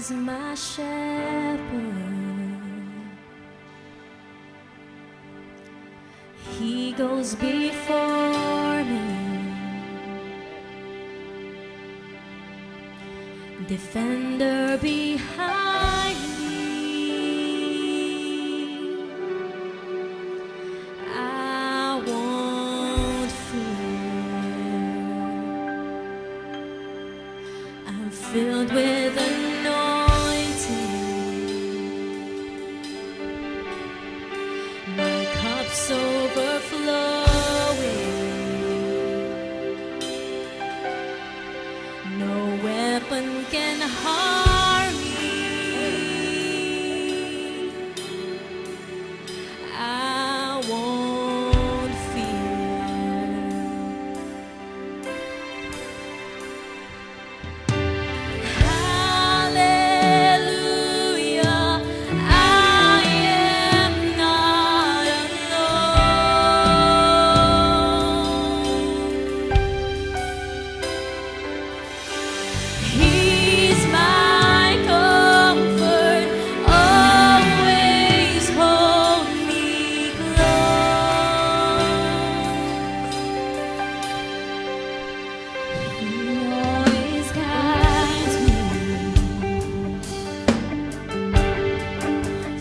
is my shepherd. He goes before me, defender behind me. I won't fear. I'm filled with anointing. My cup's overflowing. No weapon can harm me. I won't fear. Hallelujah, I am not alone. He's my comfort, always hold me close. He always guides me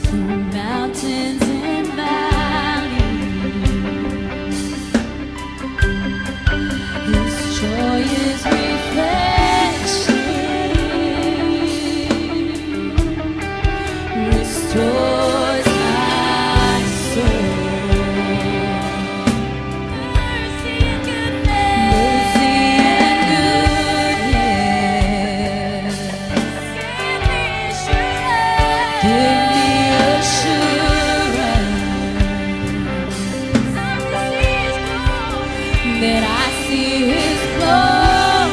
through mountains and valleys. His joy is restores my soul. Mercy and goodness, give me assurance that I see His glory.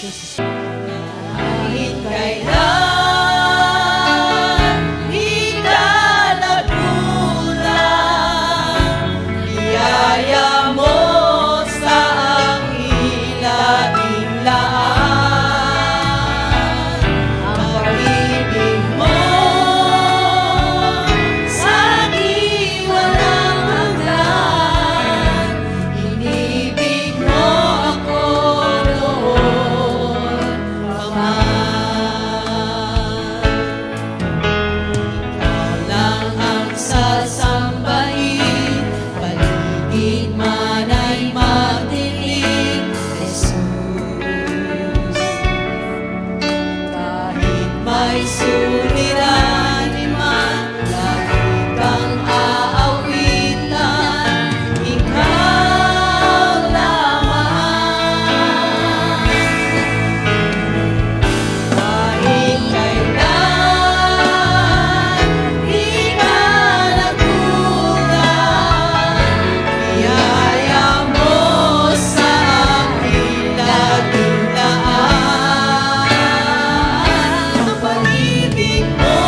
Jesus' Kahit kailan di ka nagkulang, biyaya mo sa aking laan. Ang pag-ibig mo sa aking walang hanggan, inibig mo ako noon pa man. Ikaw lang ang sasambahin, paligid man ay magdilim, Jesus. Kahit may suliranin man, lagi kang aawitan, ikaw lamang. Kahit kailan di ka nagkulang, biyaya mo sa aking laging daan. Ang pag-ibig mo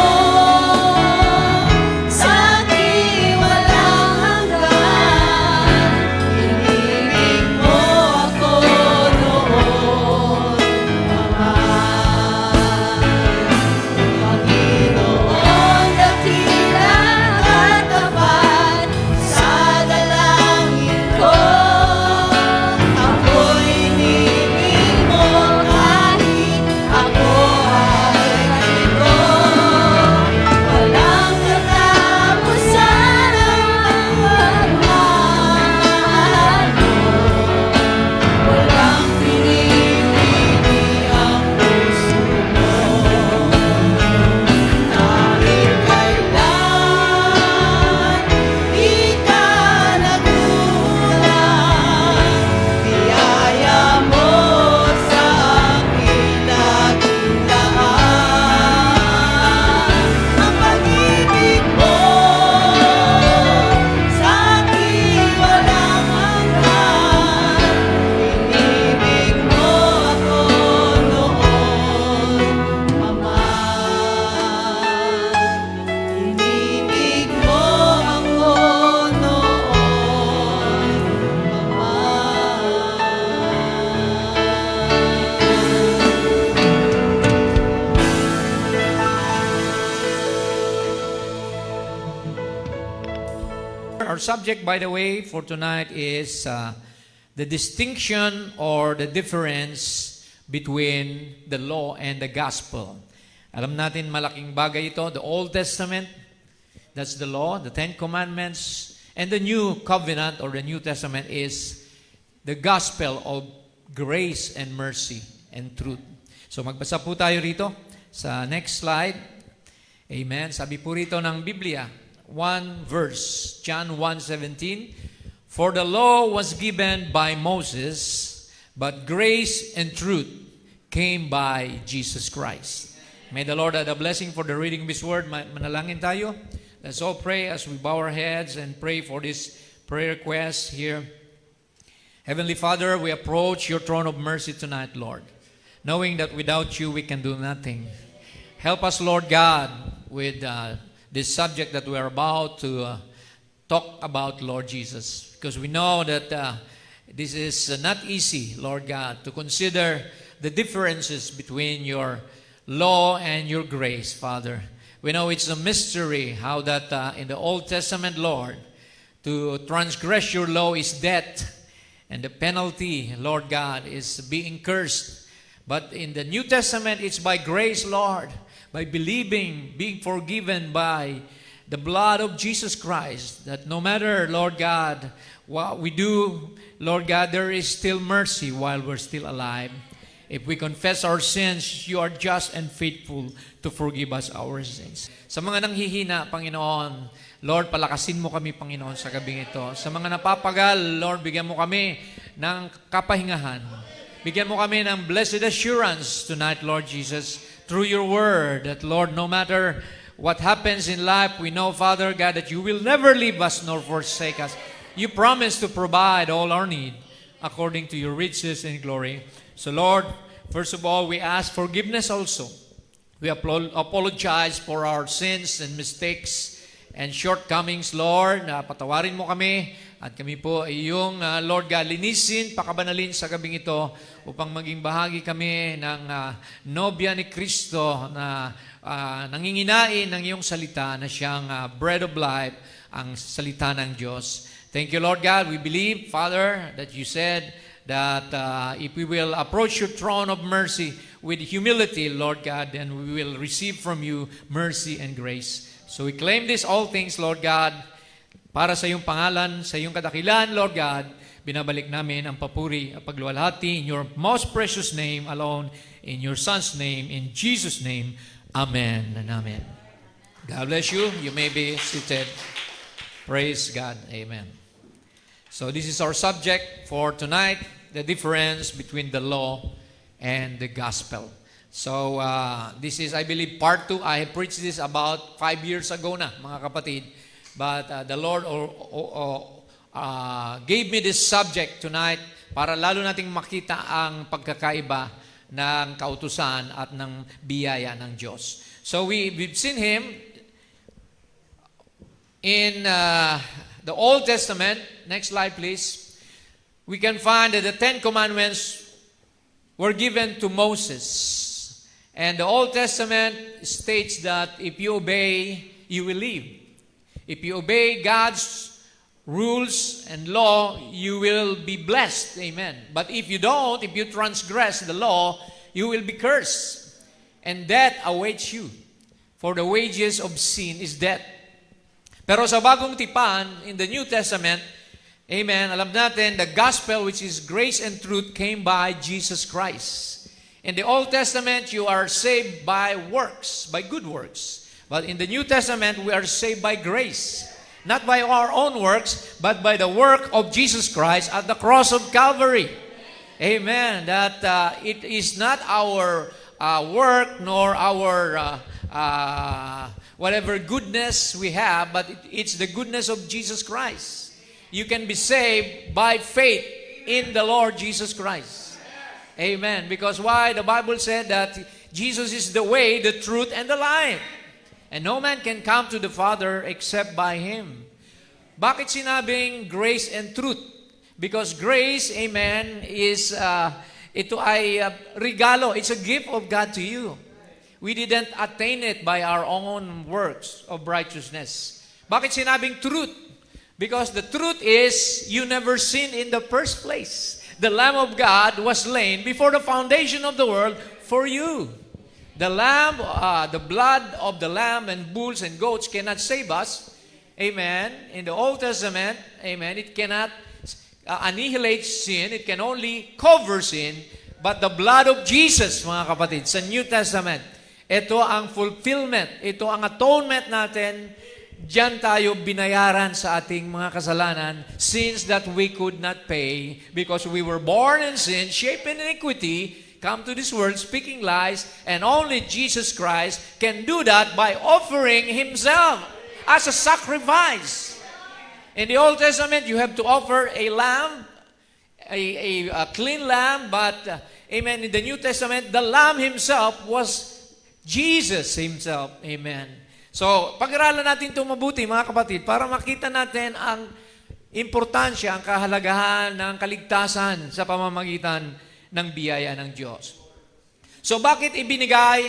sa aking walang hanggan, inibig mo ako noon pa man. Panginoon, dakila at tapat sa dalangin ko. Ako'y inibig mo kahit ako ay ganito. Walang katapusan ang pagmamahal mo. Walang pinipili ang puso mo. Kahit kailan di ka nagkulang, biyaya mo sa aking laging daan. Ang pag-ibig mo sa aking walang hanggan, inibig mo ako noon pa man. Inibig mo ako noon pa Our subject, by the way, for tonight is the distinction or the difference between the law and the gospel. Alam natin malaking bagay ito. The Old Testament, that's the law, the Ten Commandments, and the New Covenant or the New Testament is the gospel of grace and mercy and truth. So magbasa po tayo rito sa next slide. Amen. Sabi po rito ng Biblia, one verse, John 1:17, "For the law was given by Moses, but grace and truth came by Jesus Christ." May the Lord add a blessing for the reading of His Word. Manalangin tayo. Let's all pray as we bow our heads and pray for this prayer request here. Heavenly Father, we approach your throne of mercy tonight, Lord, knowing that without you we can do nothing. Help us, Lord God, with this subject that we are about to talk about, Lord Jesus, because we know that this is not easy, Lord God, to consider the differences between your law and your grace, Father. We know it's a mystery how that in the Old Testament, Lord, to transgress your law is death, and the penalty, Lord God, is being cursed. But in the New Testament, it's by grace, Lord, by believing, being forgiven by the blood of Jesus Christ, that no matter, Lord God, what we do, Lord God, there is still mercy while we're still alive. If we confess our sins, you are just and faithful to forgive us our sins. Sa mga nanghihina, Panginoon, Lord, palakasin mo kami, Panginoon, sa gabing ito. Sa mga napapagal, Lord, bigyan mo kami ng kapahingahan. Bigyan mo kami ng blessed assurance tonight, Lord Jesus, through your word, that, Lord, no matter what happens in life, we know, Father God, that you will never leave us nor forsake us. You promise to provide all our need according to your riches and glory. So, Lord, first of all, we ask forgiveness also. We apologize for our sins and mistakes and shortcomings, Lord. Patawarin mo kami at kami po ay iyong, Lord God, linisin, pakabanalin sa gabing ito upang maging bahagi kami ng nobya ni Kristo na nanginginain ng iyong salita na siyang bread of life, ang salita ng Diyos. Thank you, Lord God. We believe, Father, that you said that if we will approach your throne of mercy with humility, Lord God, then we will receive from you mercy and grace. So we claim this all things, Lord God, para sa iyong pangalan, sa iyong kadakilan, Lord God, binabalik namin ang papuri at pagluwalhati in your most precious name alone, in your Son's name, in Jesus' name. Amen and amen. God bless you. You may be seated. Praise God. Amen. So this is our subject for tonight, the difference between the law and the gospel. So this is, I believe, part 2. I have preached this about 5 years ago na, mga kapatid. But the Lord gave me this subject tonight para lalo nating makita ang pagkakaiba ng kautusan at ng biyaya ng Diyos. So we've seen Him in the Old Testament. Next slide, please. We can find that the 10 Commandments were given to Moses. And the Old Testament states that if you obey, you will live. If you obey God's rules and law, you will be blessed. Amen. But if you don't, if you transgress the law, you will be cursed. And death awaits you. For the wages of sin is death. Pero sa bagong tipan, in the New Testament, amen, alam natin, the gospel, which is grace and truth, came by Jesus Christ. In the Old Testament, you are saved by works, by good works. But in the New Testament, we are saved by grace. Not by our own works, but by the work of Jesus Christ at the cross of Calvary. Amen. That it is not our work nor our whatever goodness we have, but it's the goodness of Jesus Christ. You can be saved by faith in the Lord Jesus Christ. Amen. Because why? The Bible said that Jesus is the way, the truth, and the life. And no man can come to the Father except by Him. Bakit sinabing grace and truth? Because grace, amen, is, ito ay regalo. It's a gift of God to you. We didn't attain it by our own works of righteousness. Bakit sinabing truth? Because the truth is, you never sinned in the first place. The Lamb of God was slain before the foundation of the world for you. The lamb, the blood of the lamb and bulls and goats cannot save us. Amen. In the Old Testament, amen, it cannot annihilate sin. It can only cover sin. But the blood of Jesus, mga kapatid, sa New Testament, ito ang fulfillment. Ito ang atonement natin. Diyan tayo binayaran sa ating mga kasalanan, sins that we could not pay because we were born in sin, shaped in iniquity, come to this world speaking lies, and only Jesus Christ can do that by offering Himself as a sacrifice. In the Old Testament, you have to offer a lamb, a clean lamb, but, amen, in the New Testament, the lamb Himself was Jesus Himself. Amen. So, pag-aralan natin ito mabuti, mga kapatid, para makita natin ang importansya, ang kahalagahan ng kaligtasan sa pamamagitan ng biyaya ng Diyos. So bakit ibinigay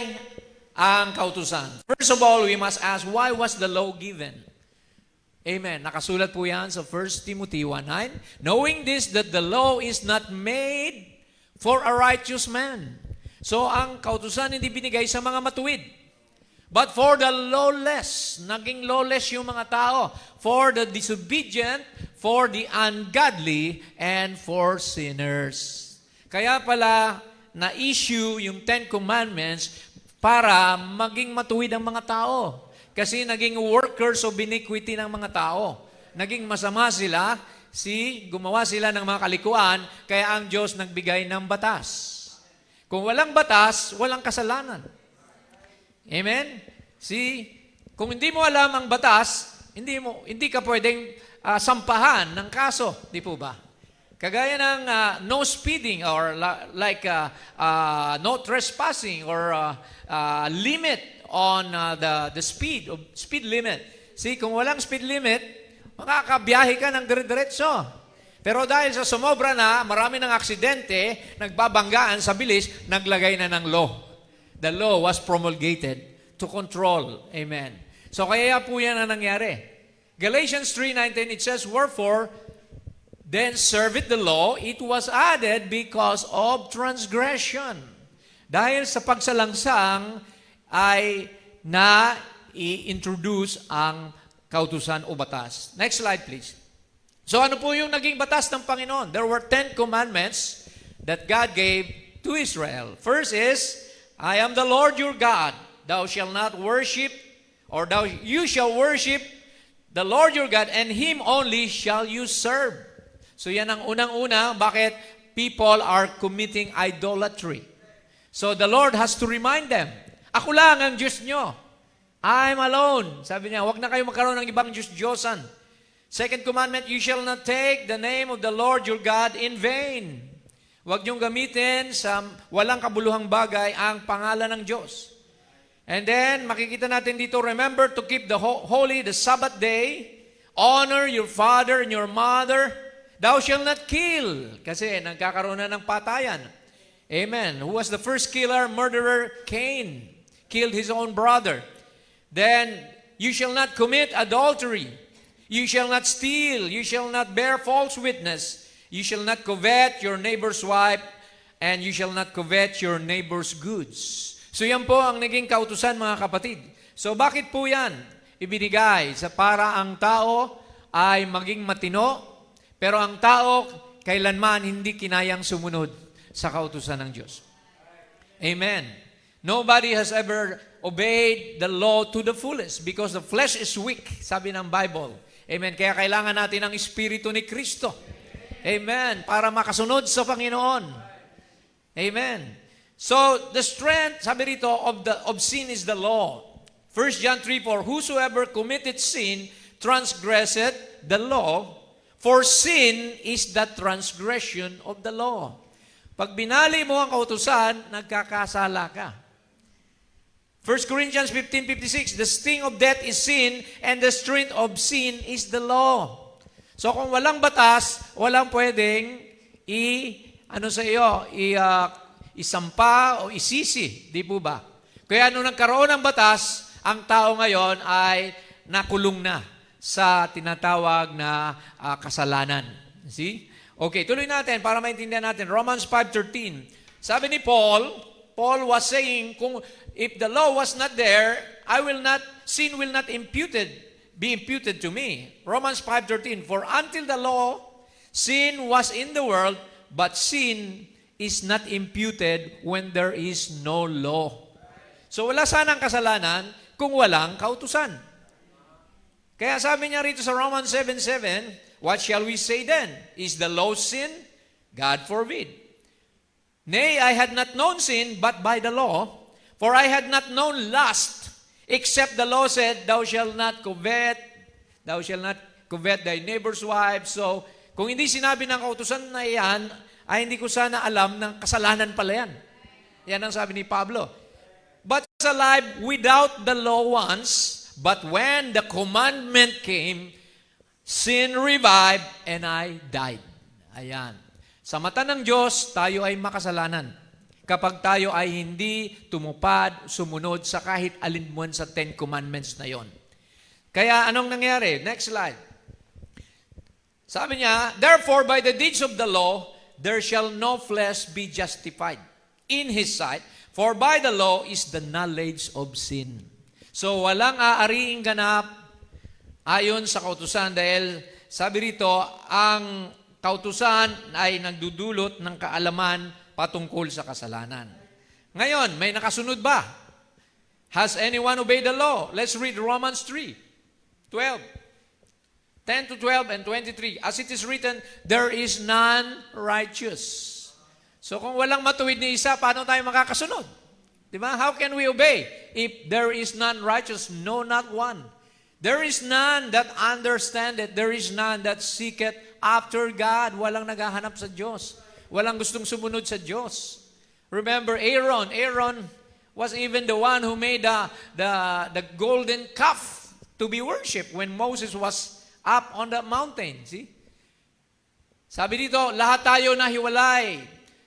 ang kautusan? First of all, we must ask, why was the law given? Amen. Nakasulat po yan sa 1 Timothy 1:9. Knowing this, that the law is not made for a righteous man. So ang kautusan hindi binigay sa mga matuwid. But for the lawless, naging lawless yung mga tao. For the disobedient, for the ungodly, and for sinners. Kaya pala, na-issue yung 10 Commandments para maging matuwid ang mga tao. Kasi naging workers of iniquity ng mga tao. Naging masama sila, gumawa sila ng mga kalikuan, kaya ang Diyos nagbigay ng batas. Kung walang batas, walang kasalanan. Amen? Kung hindi mo alam ang batas, hindi ka pwedeng sampahan ng kaso. Di po ba? Kagaya ng no speeding or no trespassing or limit on the speed limit. See, kung walang speed limit, makakabiyahe ka ng dire-diretso. Pero dahil sa sumobra na, marami ng aksidente, nagbabanggaan sa bilis, naglagay na ng law. The law was promulgated to control. Amen. So kaya po yan ang nangyari. Galatians 3:19, it says, wherefore, then serveth the law, it was added because of transgression. Dahil sa pagsalangsang ay na-introduce ang kautusan o batas. Next slide, please. So ano po yung naging batas ng Panginoon? There were 10 commandments that God gave to Israel. First is, I am the Lord your God. Thou shalt not worship, or you shall worship the Lord your God, and Him only shall you serve. So yan ang unang-una, bakit people are committing idolatry. So the Lord has to remind them, ako lang ang Diyos nyo. I'm alone. Sabi niya, huwag na kayo magkaroon ng ibang Diyos-Diyosan. Second commandment, you shall not take the name of the Lord your God in vain. Huwag niyong gamitin sa walang kabuluhang bagay ang pangalan ng Diyos. And then, makikita natin dito, remember to keep the holy, the Sabbath day. Honor your father and your mother. Thou shalt not kill. Kasi nagkakaroon na ng patayan. Amen. Who was the first killer? Murderer Cain. Killed his own brother. Then, you shall not commit adultery. You shall not steal. You shall not bear false witness. You shall not covet your neighbor's wife. And you shall not covet your neighbor's goods. So yan po ang naging kautusan, mga kapatid. So bakit po yan ibinigay? Para ang tao ay maging matino, pero ang tao kailanman hindi kinayang sumunod sa kautusan ng Diyos. Amen. Nobody has ever obeyed the law to the fullest because the flesh is weak, sabi ng Bible. Amen. Kaya kailangan natin ang Espiritu ni Kristo. Amen. Para makasunod sa Panginoon. Amen. So, the strength, sabi rito, of sin is the law. 1 John 3:4, whosoever committed sin transgresseth the law, for sin is the transgression of the law. Pag binali mo ang kautusan, nagkakasala ka. 1 Corinthians 15:56, the sting of death is sin, and the strength of sin is the law. So kung walang batas, walang pwedeng isampa o isisi, di po ba? Kaya nung nagkaroon ng batas, ang tao ngayon ay nakulong na sa tinatawag na kasalanan. See? Okay, tuloy natin para maintindihan natin. Romans 5:13. Sabi ni Paul was saying, if the law was not there, sin will not be imputed to me. Romans 5:13, for until the law, sin was in the world, but sin is not imputed when there is no law. So wala sanang kasalanan kung walang kautusan. Kaya sabi niya rito sa Romans 7:7, what shall we say then? Is the law sin? God forbid. Nay, I had not known sin but by the law, for I had not known lust, except the law said, thou shalt not covet thy neighbor's wife. So, kung hindi sinabi ng kautusan na iyan, ay hindi ko sana alam na kasalanan pala yan. Yan ang sabi ni Pablo. But I was alive without the law once, but when the commandment came, sin revived and I died. Ayan. Sa mata ng Diyos, tayo ay makasalanan. Kapag tayo ay hindi tumupad, sumunod sa kahit alinman sa 10 commandments na yon. Kaya anong nangyari? Next slide. Sabi niya, therefore by the deeds of the law, there shall no flesh be justified in His sight, for by the law is the knowledge of sin. So walang aariing ganap ayon sa kautusan dahil sabi rito, ang kautusan ay nagdudulot ng kaalaman patungkol sa kasalanan. Ngayon, may nakasunod ba? Has anyone obeyed the law? Let's read Romans 3:12. 10 to 12 and 23. As it is written, there is none righteous. So kung walang matuwid ni isa, paano tayo makakasunod? Diba? How can we obey? If there is none righteous, no, not one. There is none that understandeth, there is none that seeketh after God. Walang naghahanap sa Diyos. Walang gustong sumunod sa Diyos. Remember Aaron. Aaron was even the one who made the golden calf to be worshipped when Moses was up on the mountain. See? Sabi dito, lahat tayo nahiwalay.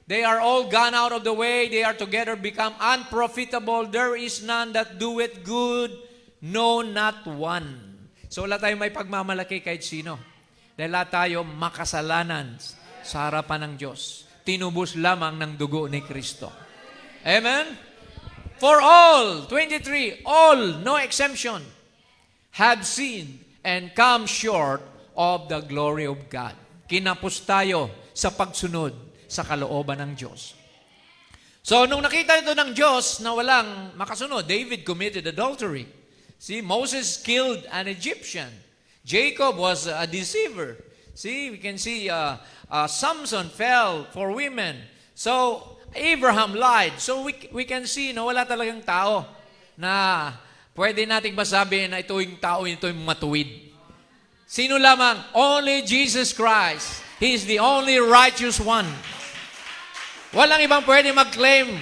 They are all gone out of the way. They are together become unprofitable. There is none that doeth good. No, not one. So wala tayong may pagmamalaki kahit sino. Dahil lahat tayo makasalanan sa harapan ng Diyos. Tinubos lamang ng dugo ni Kristo. Amen? For all, 23, all, no exemption, have sinned and come short of the glory of God. Kinapos tayo sa pagsunod sa kalooban ng Diyos. So, nung nakita ito ng Diyos na walang makasunod, David committed adultery. See, Moses killed an Egyptian. Jacob was a deceiver. See, we can see Samson fell for women. So, Abraham lied. So, we can see na wala talagang tao na pwede nating masabi na ito yung tao, ito yung matuwid. Sino lamang? Only Jesus Christ. He is the only righteous one. Walang ibang pwede mag-claim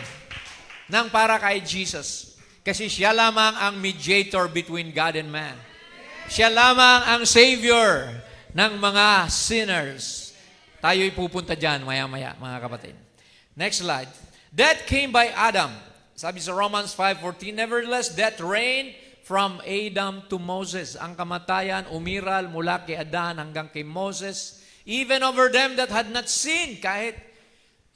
ng para kay Jesus. Kasi siya lamang ang mediator between God and man. Siya lamang ang Savior ng mga sinners. Tayo'y pupunta dyan maya-maya, mga kapatid. Next slide. Death came by Adam. Sabi sa Romans 5:14, nevertheless, death reigned from Adam to Moses. Ang kamatayan umiral mula kay Adan hanggang kay Moses, even over them that had not sinned. Kahit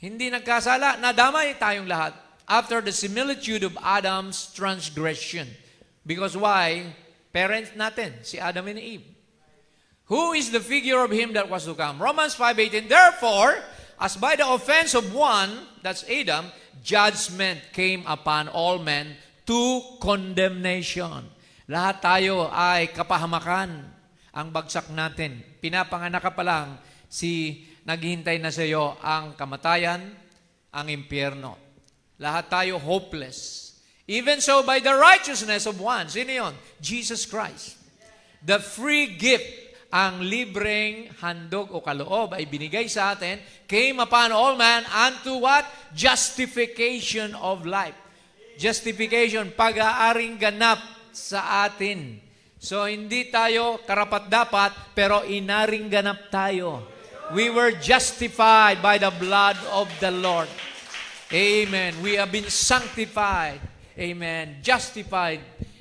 hindi nagkasala, nadamay tayong lahat. After the similitude of Adam's transgression. Because why? Parents natin, si Adam and Eve. Who is the figure of him that was to come? Romans 5:18, therefore, as by the offense of one, that's Adam, judgment came upon all men to condemnation. Lahat tayo ay kapahamakan ang bagsak natin. Pinapanganak ka pa lang, naghihintay na sa iyo ang kamatayan, ang impyerno. Lahat tayo hopeless. Even so, by the righteousness of one, sino yun? Jesus Christ. The free gift, ang libreng handog o kaloob ay binigay sa atin, came upon all man unto what? Justification of life. Justification, pag-aaring ganap sa atin. So, hindi tayo karapat-dapat, pero inaring ganap tayo. We were justified by the blood of the Lord. Amen. We have been sanctified. Amen. Justified.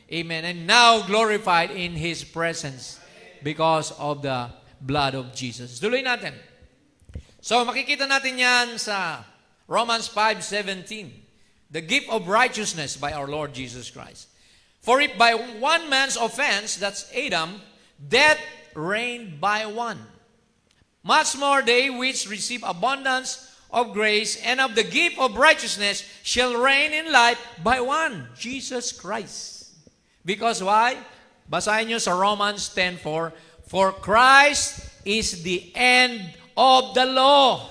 Amen. And now glorified in His presence because of the blood of Jesus. Tuloy natin. So makikita natin yan sa Romans 5:17. The gift of righteousness by our Lord Jesus Christ. For if by one man's offense, that's Adam, death reigned by one, much more they which receive abundance of grace and of the gift of righteousness shall reign in life by one, Jesus Christ. Because why? Basahin nyo sa Romans 10:4, for Christ is the end of the law.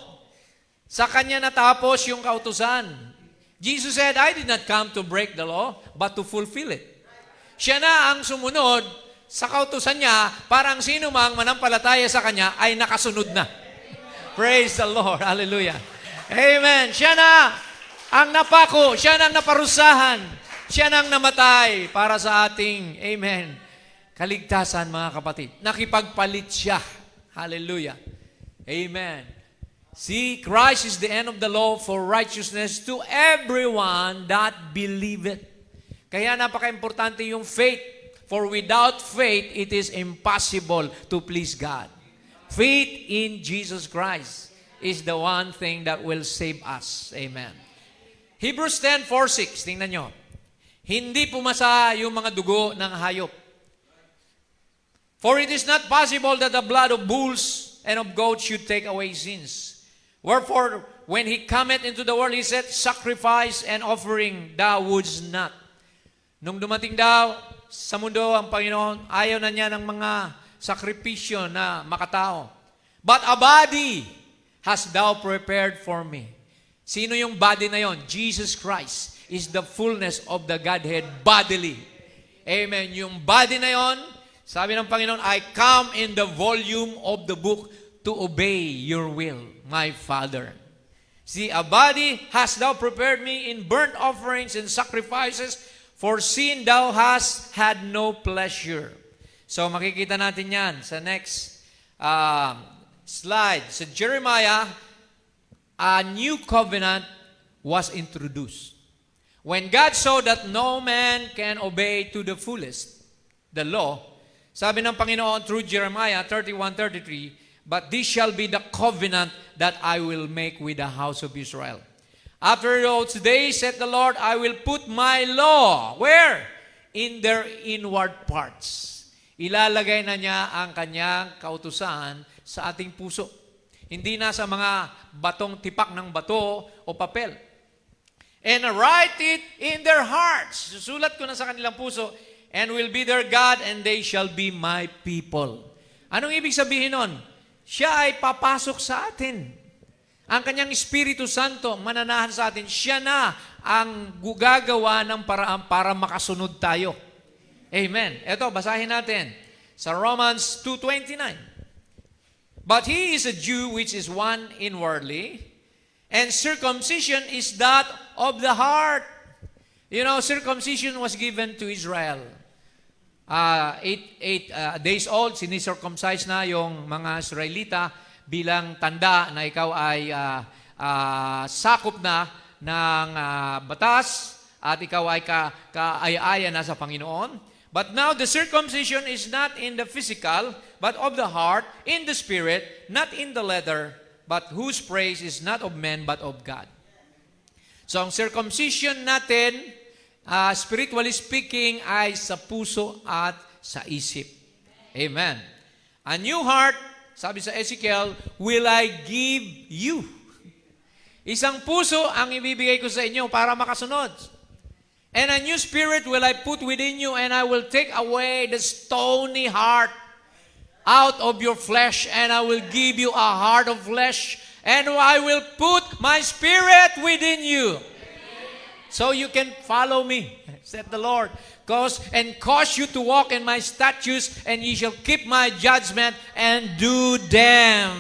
Sa Kanya natapos yung kautusan. Jesus said, I did not come to break the law, but to fulfill it. Siya na ang sumunod sa kautusan niya, parang sino mang manampalataya sa Kanya ay nakasunod na. Praise the Lord. Hallelujah. Amen. Siya na ang napako. Siya na ang naparusahan. Siya na ang namatay para sa ating, amen, kaligtasan, mga kapatid. Nakipagpalit siya. Hallelujah. Amen. See, Christ is the end of the law for righteousness to everyone that believeth. Kaya napaka-importante yung faith. For without faith, it is impossible to please God. Faith in Jesus Christ is the one thing that will save us. Amen. Hebrews 10:4-6. Tingnan nyo. Hindi pumasa yung mga dugo ng hayop. For it is not possible that the blood of bulls and of goats should take away sins. Wherefore, when He cometh into the world, He said, sacrifice and offering thou wouldst not. Nung dumating daw sa mundo ang Panginoon, ayaw na niya ng mga sakripisyo na makatao. But a body hast thou prepared for me. Sino yung body na yon? Jesus Christ is the fullness of the Godhead bodily. Amen. Yung body na yon, sabi ng Panginoon, I come in the volume of the book to obey your will, my Father. See, a body hast thou prepared me in burnt offerings and sacrifices, for sin thou hast had no pleasure. So makikita natin yan sa next slide. Sa Jeremiah, a new covenant was introduced. When God saw that no man can obey to the fullest the law, sabi ng Panginoon through Jeremiah 31:33, but this shall be the covenant that I will make with the house of Israel. After those days, said the Lord, I will put my law, where? In their inward parts. Ilalagay na niya ang kanyang kautusan sa ating puso. Hindi na sa mga batong tipak ng bato o papel. And write it in their hearts. Susulat ko na sa kanilang puso, and will be their God, and they shall be my people. Anong ibig sabihin nun? Siya ay papasok sa atin. Ang kanyang Espiritu Santo mananahan sa atin. Siya na ang gagawa ng paraan para makasunod tayo. Amen. Ito, basahin natin sa Romans 2:29. But he is a Jew which is one inwardly, and circumcision is that of the heart. You know, circumcision was given to Israel. 8 days old, sinicircumcise na yung mga Israelita bilang tanda na ikaw ay sakop na ng batas at ikaw ay kaaya-aya na sa Panginoon. But now the circumcision is not in the physical, but of the heart, in the spirit, not in the letter, but whose praise is not of men, but of God. So ang circumcision natin, spiritually speaking, ay sa puso at sa isip. Amen. A new heart, sabi sa Ezekiel, will I give you. Isang puso ang ibibigay ko sa inyo para makasunod. And a new spirit will I put within you, and I will take away the stony heart out of your flesh, and I will give you a heart of flesh, and I will put my spirit within you. So you can follow me, said the Lord, and cause you to walk in my statutes, and ye shall keep my judgment and do them.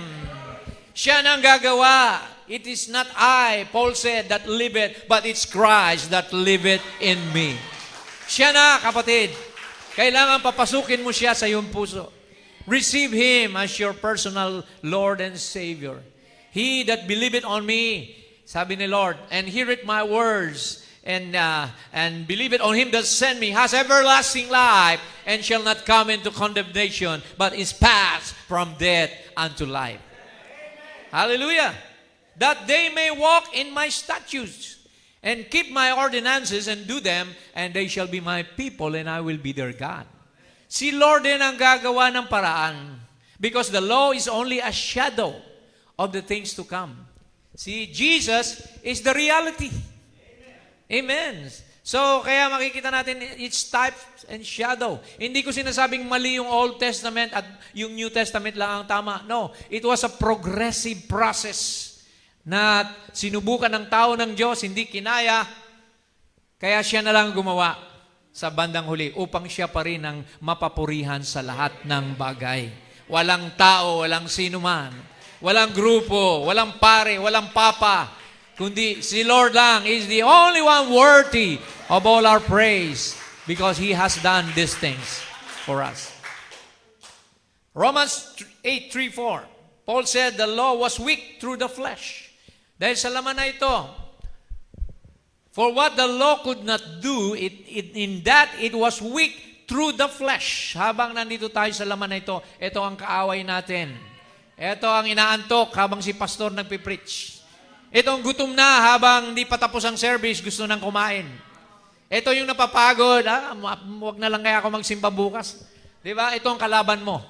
Siya nang gagawa. It is not I, Paul said, that liveth, but it's Christ that liveth in me. Siya na, kapatid. Kailangan papasukin mo siya sa iyong puso. Receive Him as your personal Lord and Savior. He that believeth on me, sabi ni Lord, and heareth my words, and believeth on Him that sent me, has everlasting life, and shall not come into condemnation, but is passed from death unto life. Hallelujah! That they may walk in my statutes, and keep my ordinances, and do them, and they shall be my people, and I will be their God. Si Lord din ang gagawa ng paraan, because the law is only a shadow of the things to come. See, Jesus is the reality. Amen. So, kaya makikita natin, it's type and shadow. Hindi ko sinasabing mali yung Old Testament at yung New Testament lang ang tama. No, it was a progressive process na sinubukan ng tao ng Diyos, hindi kinaya, kaya siya na lang gumawa sa bandang huli upang siya pa rin ang mapapurihan sa lahat ng bagay. Walang tao, walang sinuman, walang grupo, walang pare, walang papa, kundi si Lord lang is the only one worthy of all our praise because He has done these things for us. Romans 8:3-4, Paul said the law was weak through the flesh. Dahil sa laman na ito, for what the law could not do, in that it was weak through the flesh. Habang nandito tayo sa laman na ito ang kaaway natin. Ito ang inaantok habang si pastor nagpipreach. Ito ang gutom na habang hindi pa tapos ang service, gusto nang kumain. Ito yung napapagod, wag na lang kaya ako magsimba bukas. Diba? Ito ang kalaban mo.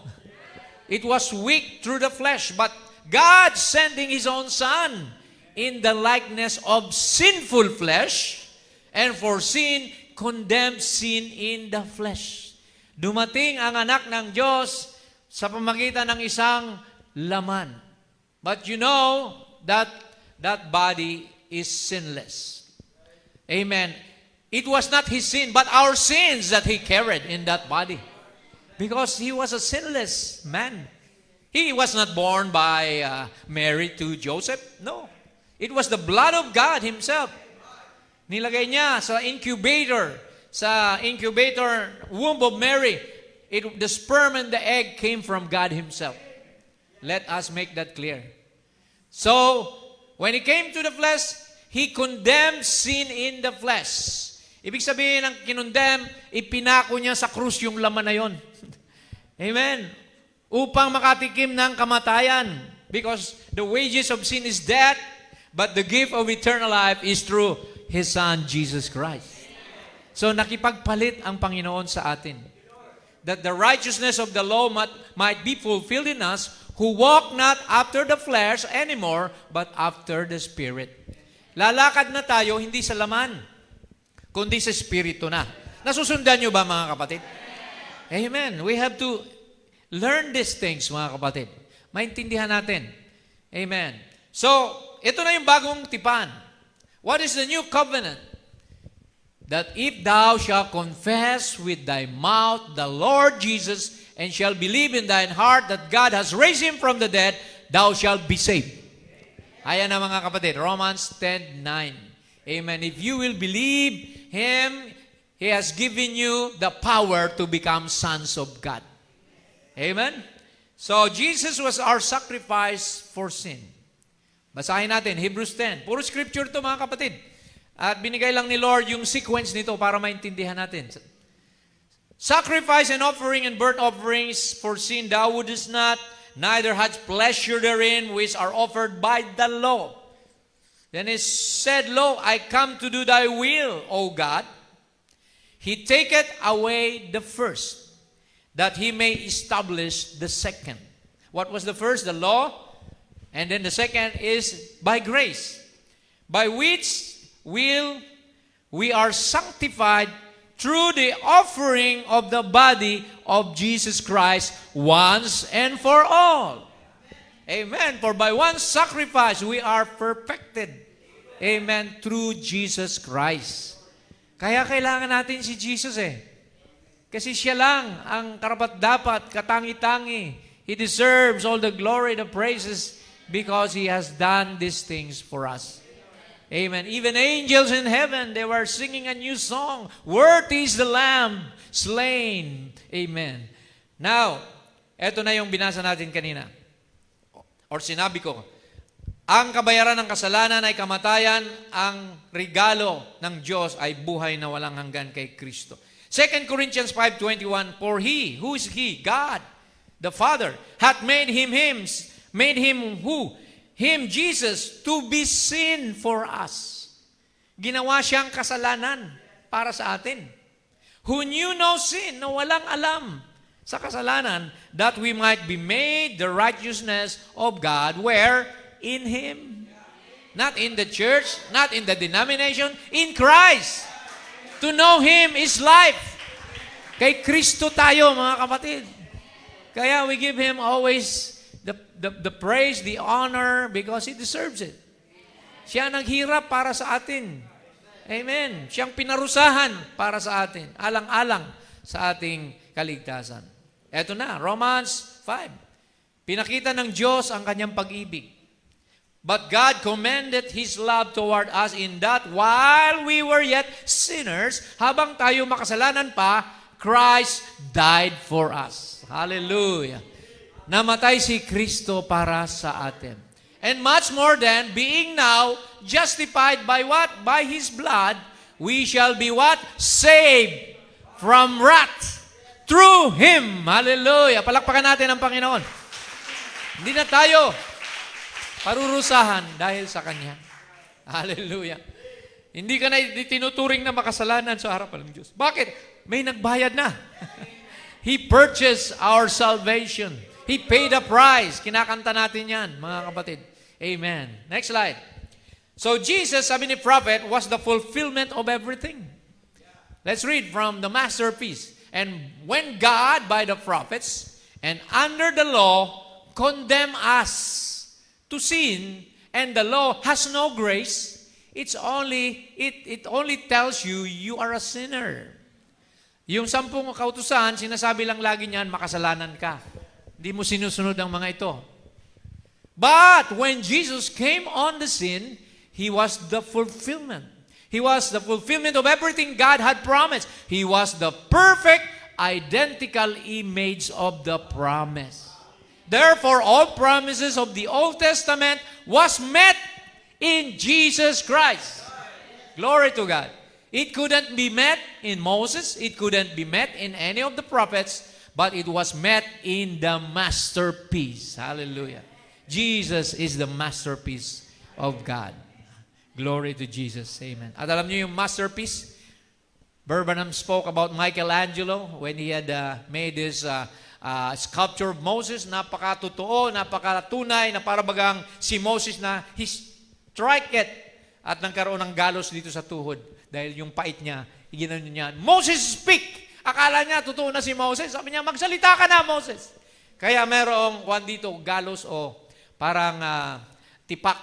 It was weak through the flesh, but God sending His own Son in the likeness of sinful flesh, and for sin, condemned sin in the flesh. Dumating ang anak ng Diyos sa pamagitan ng isang laman. But you know that that body is sinless. Amen. It was not His sin, but our sins that He carried in that body. Because He was a sinless man. He was not born by Mary to Joseph. No. It was the blood of God Himself. Nilagay niya sa incubator womb of Mary. The sperm and the egg came from God Himself. Let us make that clear. So, when He came to the flesh, He condemned sin in the flesh. Ibig sabihin ng kinondemn, ipinako niya sa krus yung laman na yon. Amen. Upang makatikim ng kamatayan. Because the wages of sin is death, but the gift of eternal life is through His Son, Jesus Christ. So nakipagpalit ang Panginoon sa atin. That the righteousness of the law might be fulfilled in us, who walk not after the flesh anymore, but after the Spirit. Lalakad na tayo, hindi sa laman, kundi sa Espiritu na. Nasusundan nyo ba, mga kapatid? Amen. We have to learn these things, mga kapatid. Maintindihan natin. Amen. So, ito na yung bagong tipan. What is the new covenant? That if thou shalt confess with thy mouth the Lord Jesus, and shalt believe in thine heart that God has raised Him from the dead, thou shalt be saved. Ayan na, mga kapatid, Romans 10:9. Amen. If you will believe Him, He has given you the power to become sons of God. Amen? So, Jesus was our sacrifice for sin. Basahin natin, Hebrews 10. Puro scripture to, mga kapatid. At binigay lang ni Lord yung sequence nito para maintindihan natin. Sacrifice and offering and burnt offerings for sin thou wouldest not, neither hadst pleasure therein, which are offered by the law. Then he said, Lo, I come to do thy will, O God. He taketh away the first, that he may establish the second. What was the first? The law. And then the second is by grace, by which we are sanctified through the offering of the body of Jesus Christ once and for all. Amen. For by one sacrifice we are perfected. Amen. Through Jesus Christ. Kaya kailangan natin si Jesus Kasi siya lang ang karapat-dapat, katangi-tangi. He deserves all the glory, the praises, because He has done these things for us. Amen. Even angels in heaven, they were singing a new song. Worthy is the Lamb slain. Amen. Now, eto na yung binasa natin kanina. Or sinabi ko, ang kabayaran ng kasalanan ay kamatayan, ang regalo ng Diyos ay buhay na walang hanggan kay Kristo. 2 Corinthians 5:21, for He, who is He? God, the Father, hath made Him who? Him, Jesus, to be sin for us. Ginawa siyang kasalanan para sa atin. Who knew no sin, na walang alam sa kasalanan, that we might be made the righteousness of God, where? In Him. Not in the church, not in the denomination, in Christ. To know Him is life. Kay Kristo tayo, mga kapatid. Kaya we give Him always the praise, the honor, because He deserves it. Siya naghirap para sa atin. Amen. Siyang pinarusahan para sa atin. Alang-alang sa ating kaligtasan. Eto na, Romans 5. Pinakita ng Diyos ang kanyang pag-ibig. But God commended His love toward us in that while we were yet sinners, habang tayo makasalanan pa, Christ died for us. Hallelujah. Namatay si Kristo para sa atin. And much more than, being now justified by what? By His blood, we shall be what? Saved from wrath through Him. Hallelujah. Palakpakan natin ang Panginoon. Hindi na tayo parurusahan dahil sa Kanya. Hallelujah. Hindi ka na tinuturing na makasalanan sa harapan ng Diyos. Bakit? May nagbayad na. He purchased our salvation. He paid a price. Kinakanta natin yan, mga kapatid. Amen. Next slide. So Jesus, sabi ni prophet, was the fulfillment of everything. Let's read from the masterpiece. And when God, by the prophets, and under the law, condemned us to sin, and the law has no grace, it only tells you are a sinner. Yung 10 kautusan, sinasabi lang lagi niyan, makasalanan ka. Hindi mo sinusunod ang mga ito. But when Jesus came on the scene, He was the fulfillment. He was the fulfillment of everything God had promised. He was the perfect, identical image of the promise. Therefore, all promises of the Old Testament was met in Jesus Christ. Glory to God. It couldn't be met in Moses. It couldn't be met in any of the prophets. But it was met in the masterpiece. Hallelujah. Jesus is the masterpiece of God. Glory to Jesus. Amen. At alam niyo yung masterpiece? Barbanam spoke about Michelangelo when he had made this sculpture of Moses. Napakatotoo, napakatunay, na parabagang si Moses na he strike it at nagkaroon ng galos dito sa tuhod. Dahil yung pait niya, ginanon niya, Moses speak! Akala niya, totoo na si Moses. Sabi niya, magsalita ka na, Moses. Kaya merong kwan dito, galos o parang tipak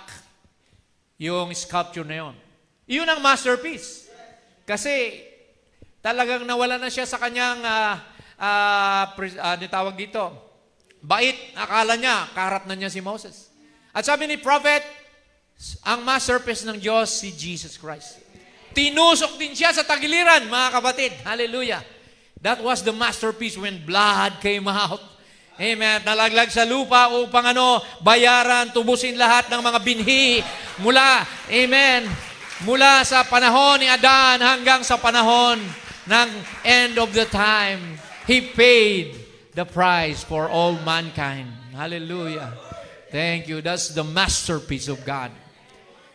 yung sculpture na yun. Iyon ang masterpiece. Kasi talagang nawala na siya sa kanyang, tawag dito, bait. Akala niya, kaharap na niya si Moses. At sabi ni prophet, ang masterpiece ng Diyos, si Jesus Christ. Tinusok din siya sa tagiliran, mga kapatid. Hallelujah. That was the masterpiece when blood came out. Amen. Nalaglag sa lupa upang bayaran, tubusin lahat ng mga binhi mula, amen, mula sa panahon ni Adan hanggang sa panahon ng end of the time. He paid the price for all mankind. Hallelujah. Thank you. That's the masterpiece of God.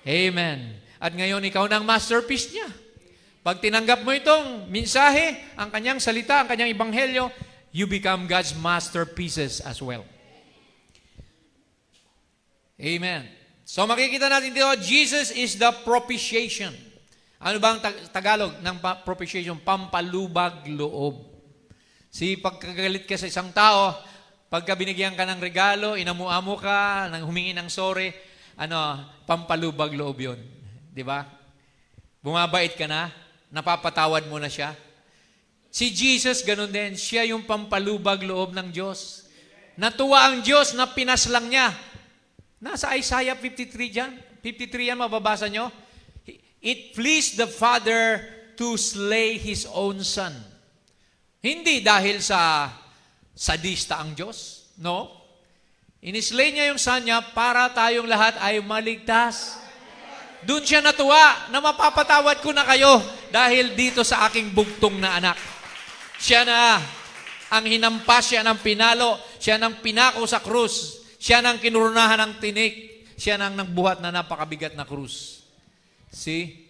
Amen. At ngayon, ikaw na ang masterpiece niya. Pag tinanggap mo itong mensahe, ang kanyang salita, ang kanyang ebanghelyo, you become God's masterpieces as well. Amen. So makikita natin dito, Jesus is the propitiation. Ano ba ang Tagalog ng propitiation? Pampalubag loob. Pagkagalit ka sa isang tao, pagka binigyan ka ng regalo, inamu-amo ka, humingi ng sorry, pampalubag loob yun. Di ba? Bumabait ka na, napapatawad mo na siya. Si Jesus, ganun din. Siya yung pampalubag loob ng Diyos. Natuwa ang Diyos na pinaslang niya. Nasa Isaiah 53 dyan. 53 yan, mababasa nyo. It pleased the Father to slay His own Son. Hindi dahil sa sadista ang Diyos. No. Inislay niya yung Son niya para tayong lahat ay maligtas. Doon siya natuwa na mapapatawad ko na kayo dahil dito sa aking bugtong na anak. Siya na ang hinampas, siya ng pinalo, siya ng pinako sa krus, siya ng kinurunahan ng tinik, siya ng nagbuhat na napakabigat na krus. See?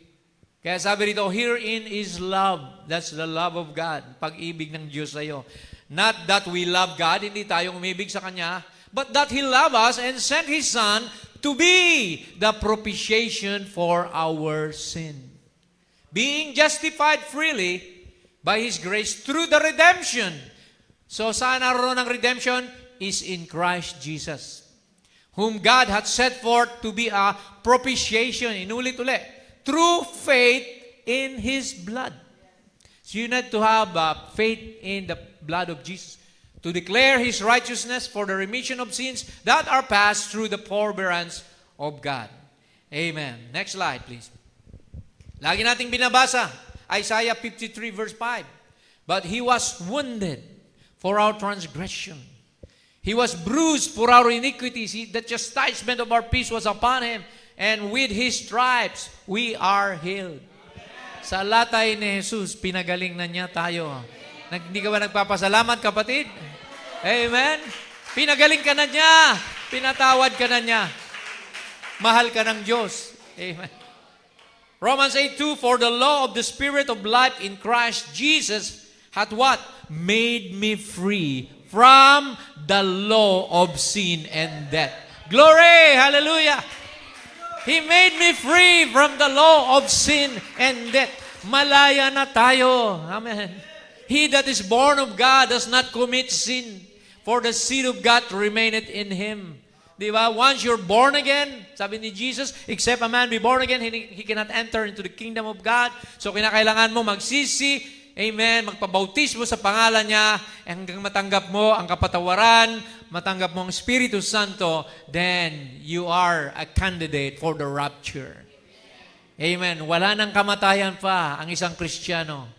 Kaya sabi rito, herein is love. That's the love of God. Pag-ibig ng Diyos sa iyo. Not that we love God, hindi tayo umibig sa Kanya, but that He loved us and sent His Son to be the propitiation for our sin. Being justified freely by His grace through the redemption. So saan naroon ang redemption? Is in Christ Jesus, whom God hath set forth to be a propitiation. Inulit-ulit. Through faith in His blood. So you need to have faith in the blood of Jesus to declare His righteousness for the remission of sins that are passed through the forbearance of God. Amen. Next slide, please. Lagi nating binabasa. Isaiah 53 verse 5. But He was wounded for our transgression. He was bruised for our iniquities. The chastisement of our peace was upon Him. And with His stripes, we are healed. Sa latay ni Jesus, pinagaling na niya tayo. Hindi ka ba nagpapasalamat, kapatid? Amen? Pinagaling ka na niya. Pinatawad ka na niya. Mahal ka ng Diyos. Amen. Romans 8:2, for the law of the Spirit of life in Christ Jesus hath what? Made me free from the law of sin and death. Glory! Hallelujah! He made me free from the law of sin and death. Malaya na tayo. Amen. He that is born of God does not commit sin, for the seed of God remaineth in him. Di ba? Once you're born again, sabi ni Jesus, except a man be born again, he cannot enter into the kingdom of God. So kinakailangan mo magsisi, amen, magpabautismo sa pangalan niya, hanggang matanggap mo ang kapatawaran, matanggap mo ang Espiritu Santo, then you are a candidate for the rapture. Amen. Wala nang kamatayan pa ang isang Kristiyano.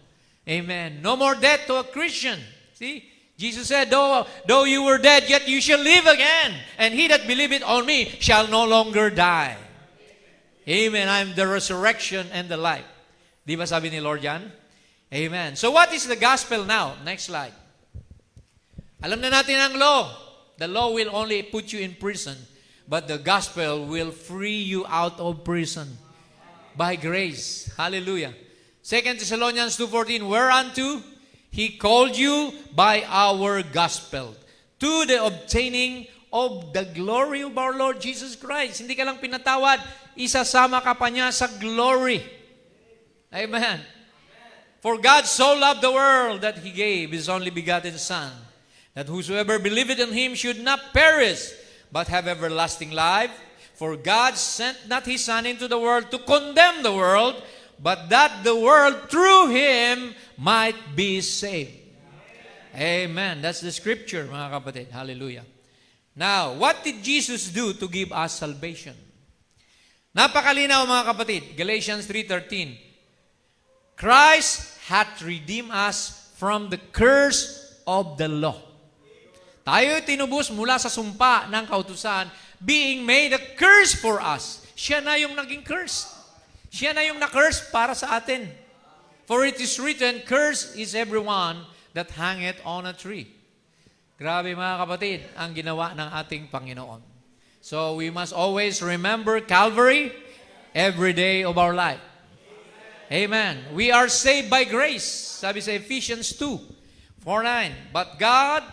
Amen. No more death to a Christian. See? Jesus said, though you were dead, yet you shall live again. And he that believeth on me shall no longer die. Amen. I am the resurrection and the life. Di ba sabi ni Lord yan? Amen. So what is the gospel now? Next slide. Alam na natin ang law. The law will only put you in prison, but the gospel will free you out of prison by grace. Hallelujah. 2 Thessalonians 2:14, whereunto He called you by our gospel to the obtaining of the glory of our Lord Jesus Christ. Hindi ka lang pinatawad, isasama ka pa niya sa glory. Amen. For God so loved the world that He gave His only begotten Son, that whosoever believeth in Him should not perish, but have everlasting life. For God sent not His Son into the world to condemn the world, but that the world through Him might be saved. Amen. That's the scripture, mga kapatid. Hallelujah. Now, what did Jesus do to give us salvation? Napakalinaw, mga kapatid. Galatians 3:13. Christ hath redeemed us from the curse of the law. Tayo tinubos mula sa sumpa ng kautusan, being made a curse for us. Siya na yung naging curse. Siya na yung na-curse para sa atin. For it is written, cursed is everyone that hangeth on a tree. Grabe mga kapatid, ang ginawa ng ating Panginoon. So we must always remember Calvary every day of our life. Amen. We are saved by grace. Sabi sa Ephesians 2:4-9. But God,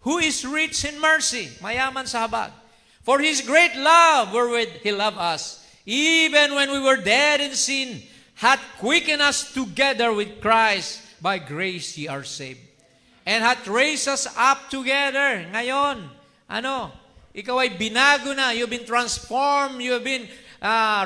who is rich in mercy, mayaman sa habag, for His great love wherewith He loved us, even when we were dead in sin, hath quickened us together with Christ. By grace ye are saved. And hath raised us up together. Ngayon, ikaw ay binago na. You've been transformed. You have been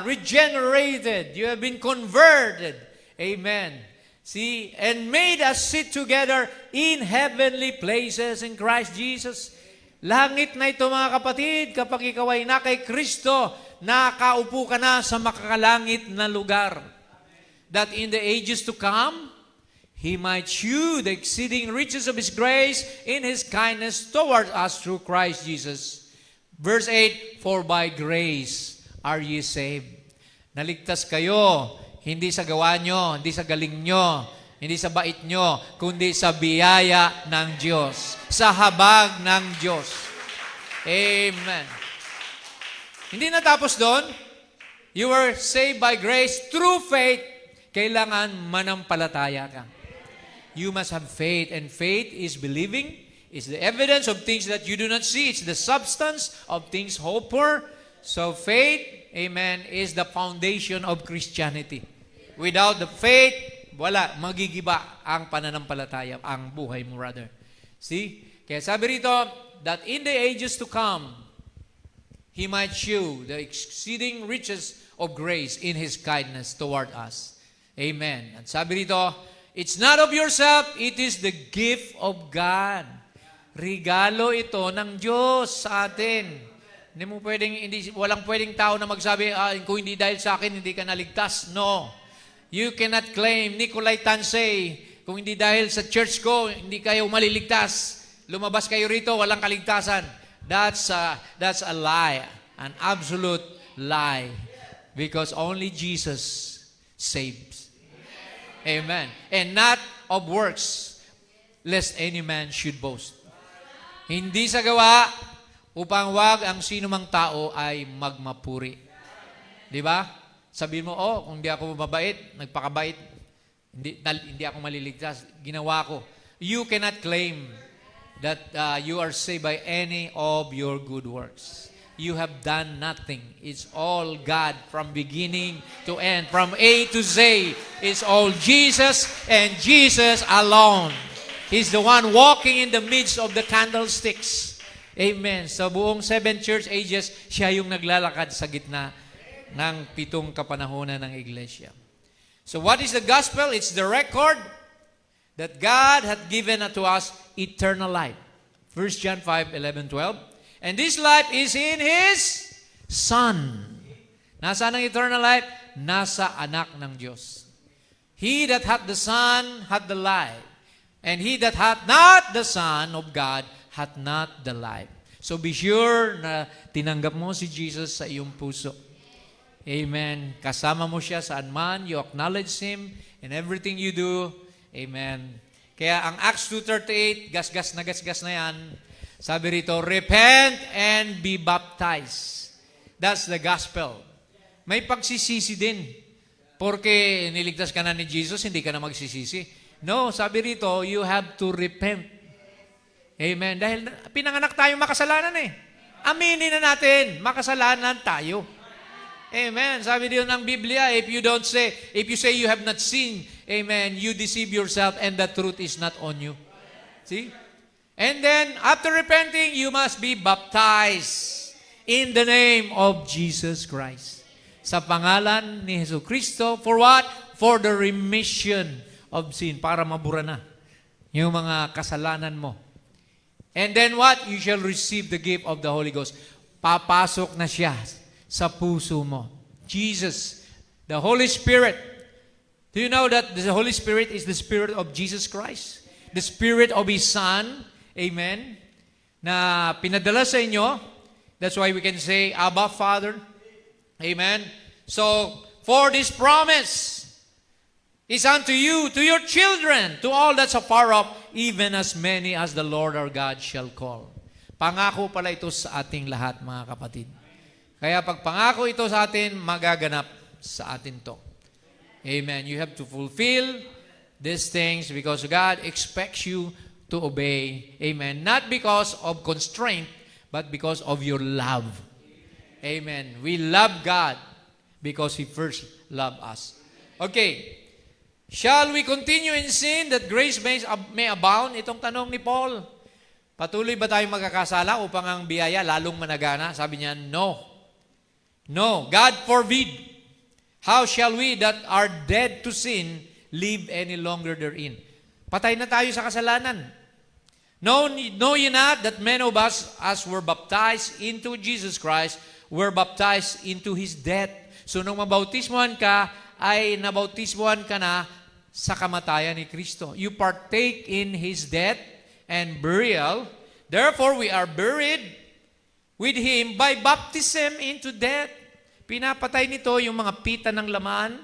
regenerated. You have been converted. Amen. See, and made us sit together in heavenly places in Christ Jesus. Langit na ito, mga kapatid, kapag ikaw ay na kay Kristo, nakaupo ka na sa makakalangit na lugar. That in the ages to come, He might shew the exceeding riches of His grace in His kindness toward us through Christ Jesus. Verse 8, for by grace are ye saved. Naligtas kayo, hindi sa gawa nyo, hindi sa galing nyo, hindi sa bait nyo, kundi sa biyaya ng Diyos, sa habag ng Diyos. Amen. Hindi natapos doon. You were saved by grace through faith. Kailangan manampalataya ka. You must have faith, and faith is believing, is the evidence of things that you do not see. It's the substance of things hoped for. So faith, amen, is the foundation of Christianity. Without the faith, wala, magigiba ang pananampalataya, ang buhay mo, rather. See? Kaya sabi rito, that in the ages to come, He might shew the exceeding riches of grace in His kindness toward us. Amen. At sabi rito, it's not of yourself, it is the gift of God. Regalo ito ng Diyos sa atin. Walang pwedeng tao na magsabi, kung hindi dahil sa akin, hindi ka naligtas. No. You cannot claim, Nicolay Tansay, kung hindi dahil sa church ko, hindi kayo maliligtas. Lumabas kayo rito, walang kaligtasan. That's a lie, an absolute lie. Because only Jesus saves. Amen. And not of works, lest any man should boast. Hindi sa gawa, upang wag ang sinumang tao ay magmapuri. Di ba? Sabihin mo, kung di ako mabait, nagpakabait, hindi ako maliligtas, ginawa ko. You cannot claim that you are saved by any of your good works. You have done nothing. It's all God from beginning to end. From A to Z. It's all Jesus and Jesus alone. He's the one walking in the midst of the candlesticks. Amen. Sa buong 7 church ages, siya yung naglalakad sa gitna ng 7 kapanahonan ng iglesia. So what is the gospel? It's the record that God hath given unto us eternal life. 1 John 5:11, 12. And this life is in His Son. Nasaan ang eternal life? Nasa anak ng Diyos. He that hath the Son hath the life. And he that hath not the Son of God hath not the life. So be sure na tinanggap mo si Jesus sa iyong puso. Amen. Kasama mo siya saan man. You acknowledge Him in everything you do. Amen. Kaya ang Acts 2:38, gasgas na yan. Sabi rito, repent and be baptized. That's the gospel. May pagsisisi din. Porque niligtas ka na ni Jesus, hindi ka na magsisisi. No, sabi rito, you have to repent. Amen. Dahil pinanganak tayo makasalanan eh. Aminin na natin, makasalanan tayo. Amen. Sabi din ng Biblia, if you say you have not sinned, amen, you deceive yourself and the truth is not on you. See? And then, after repenting, you must be baptized in the name of Jesus Christ. Sa pangalan ni Jesu Cristo, for what? For the remission of sin, para mabura na yung mga kasalanan mo. And then what? You shall receive the gift of the Holy Ghost. Papasok na siya sa puso mo. Jesus, the Holy Spirit. Do you know that the Holy Spirit is the Spirit of Jesus Christ? The Spirit of His Son, amen, na pinadala sa inyo. That's why we can say, Abba, Father. Amen. So, for this promise is unto you, to your children, to all that's afar off, even as many as the Lord our God shall call. Pangako pala ito sa ating lahat, mga kapatid. Kaya pag pangako ito sa atin, magaganap sa atin to. Amen. You have to fulfill these things because God expects you to obey. Amen. Not because of constraint, but because of your love. Amen. We love God because He first loved us. Okay. Shall we continue in sin that grace may abound? Itong tanong ni Paul. Patuloy ba tayong magkakasala upang ang biyaya lalong managana? Sabi niya, no. No, God forbid. How shall we that are dead to sin live any longer therein? Patay na tayo sa kasalanan. Know ye not that many of us, as were baptized into Jesus Christ, were baptized into His death? So nung mabautismuhan ka, ay nabautismuhan ka na sa kamatayan ni Kristo. You partake in His death and burial. Therefore, we are buried with Him by baptism into death. Pinapatay nito yung mga pita ng laman.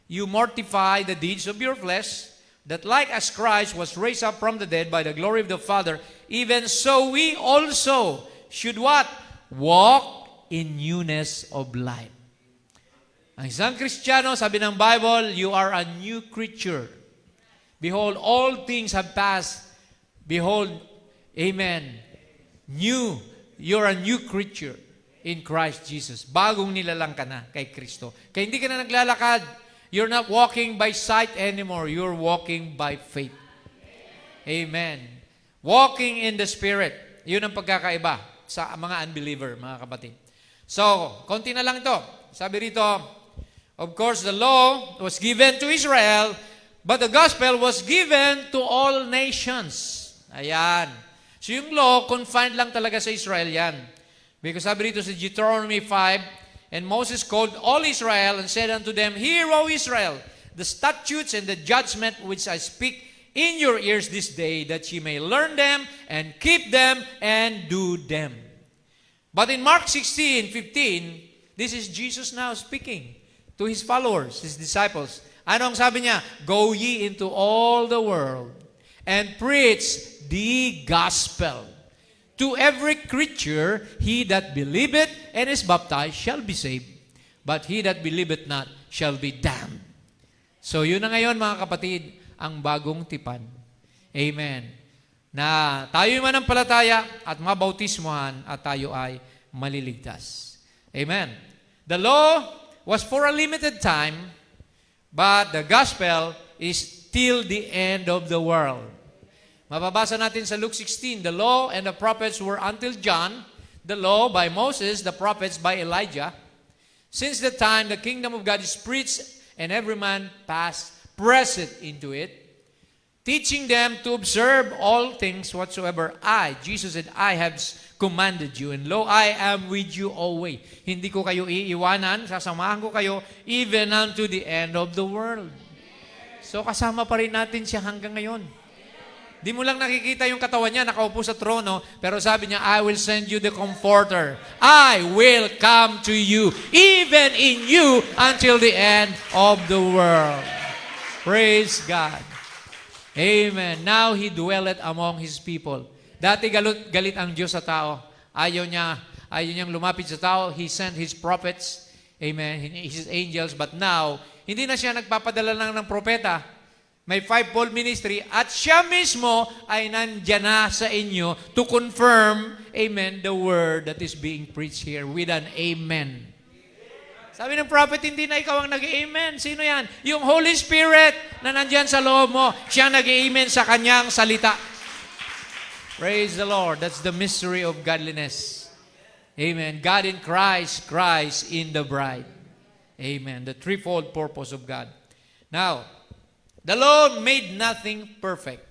You mortify the deeds of your flesh, that like as Christ was raised up from the dead by the glory of the Father, even so we also should what? Walk in newness of life. Ang isang Kristiyano, sabi ng Bible, you are a new creature. Behold, all things have passed. Behold, amen, new. You're a new creature in Christ Jesus. Bagong nilalang ka na kay Kristo. Kaya hindi ka na naglalakad. You're not walking by sight anymore. You're walking by faith. Amen. Walking in the Spirit. Yun ang pagkakaiba sa mga unbeliever, mga kapatid. So, konti na lang ito. Sabi rito, of course, the law was given to Israel, but the gospel was given to all nations. Ayan. So yung law, confined lang talaga sa Israel yan. Because sabi rito sa Deuteronomy 5, and Moses called all Israel and said unto them, Hear, O Israel, the statutes and the judgment which I speak in your ears this day, that ye may learn them and keep them and do them. But in Mark 16:15, this is Jesus now speaking to His followers, His disciples. Ano ang sabi niya? Go ye into all the world and preach the gospel. To every creature, he that believeth and is baptized shall be saved, but he that believeth not shall be damned. So yun na ngayon, mga kapatid, ang bagong tipan. Amen. Na tayo manampalataya at mabautismuhan at tayo ay maliligtas. Amen. The law was for a limited time, but the gospel is till the end of the world. Mababasa natin sa Luke 16, the law and the prophets were until John, the law by Moses, the prophets by Elijah. Since the time the kingdom of God is preached, and every man presseth into it, teaching them to observe all things whatsoever I, Jesus said, I have commanded you. And lo, I am with you always. Hindi ko kayo iiwanan, sasamahan ko kayo even unto the end of the world. So kasama pa rin natin siya hanggang ngayon. Di mo lang nakikita yung katawan niya, nakaupo sa trono, pero sabi niya, I will send you the Comforter. I will come to you, even in you, until the end of the world. Praise God. Amen. Now He dwelleth among His people. Dati galit ang Diyos sa tao. Ayaw niyang lumapit sa tao. He sent His prophets. Amen. His angels. But now, hindi na siya nagpapadala lang ng propeta. May fivefold ministry at siya mismo ay nandyan na sa inyo to confirm, amen, the word that is being preached here with an amen. Sabi ng prophet, hindi na ikaw ang nag-amen. Sino yan? Yung Holy Spirit na nandyan sa loob mo, siya nag-amen sa kanyang salita. Praise the Lord. That's the mystery of godliness. Amen. God in Christ, Christ in the bride. Amen. The threefold purpose of God. Now, the law made nothing perfect,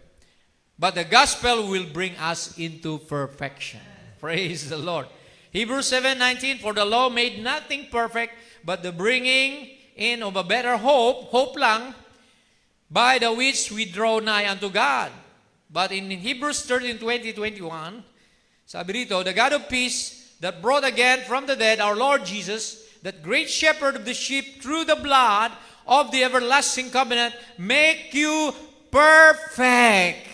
but the gospel will bring us into perfection. Praise the Lord. Hebrews 7:19, for the law made nothing perfect, but the bringing in of a better hope lang, by the which we draw nigh unto God. But in Hebrews 13:20-21, sabi rito, the God of peace that brought again from the dead our Lord Jesus, that great shepherd of the sheep through the blood of the everlasting covenant, make you perfect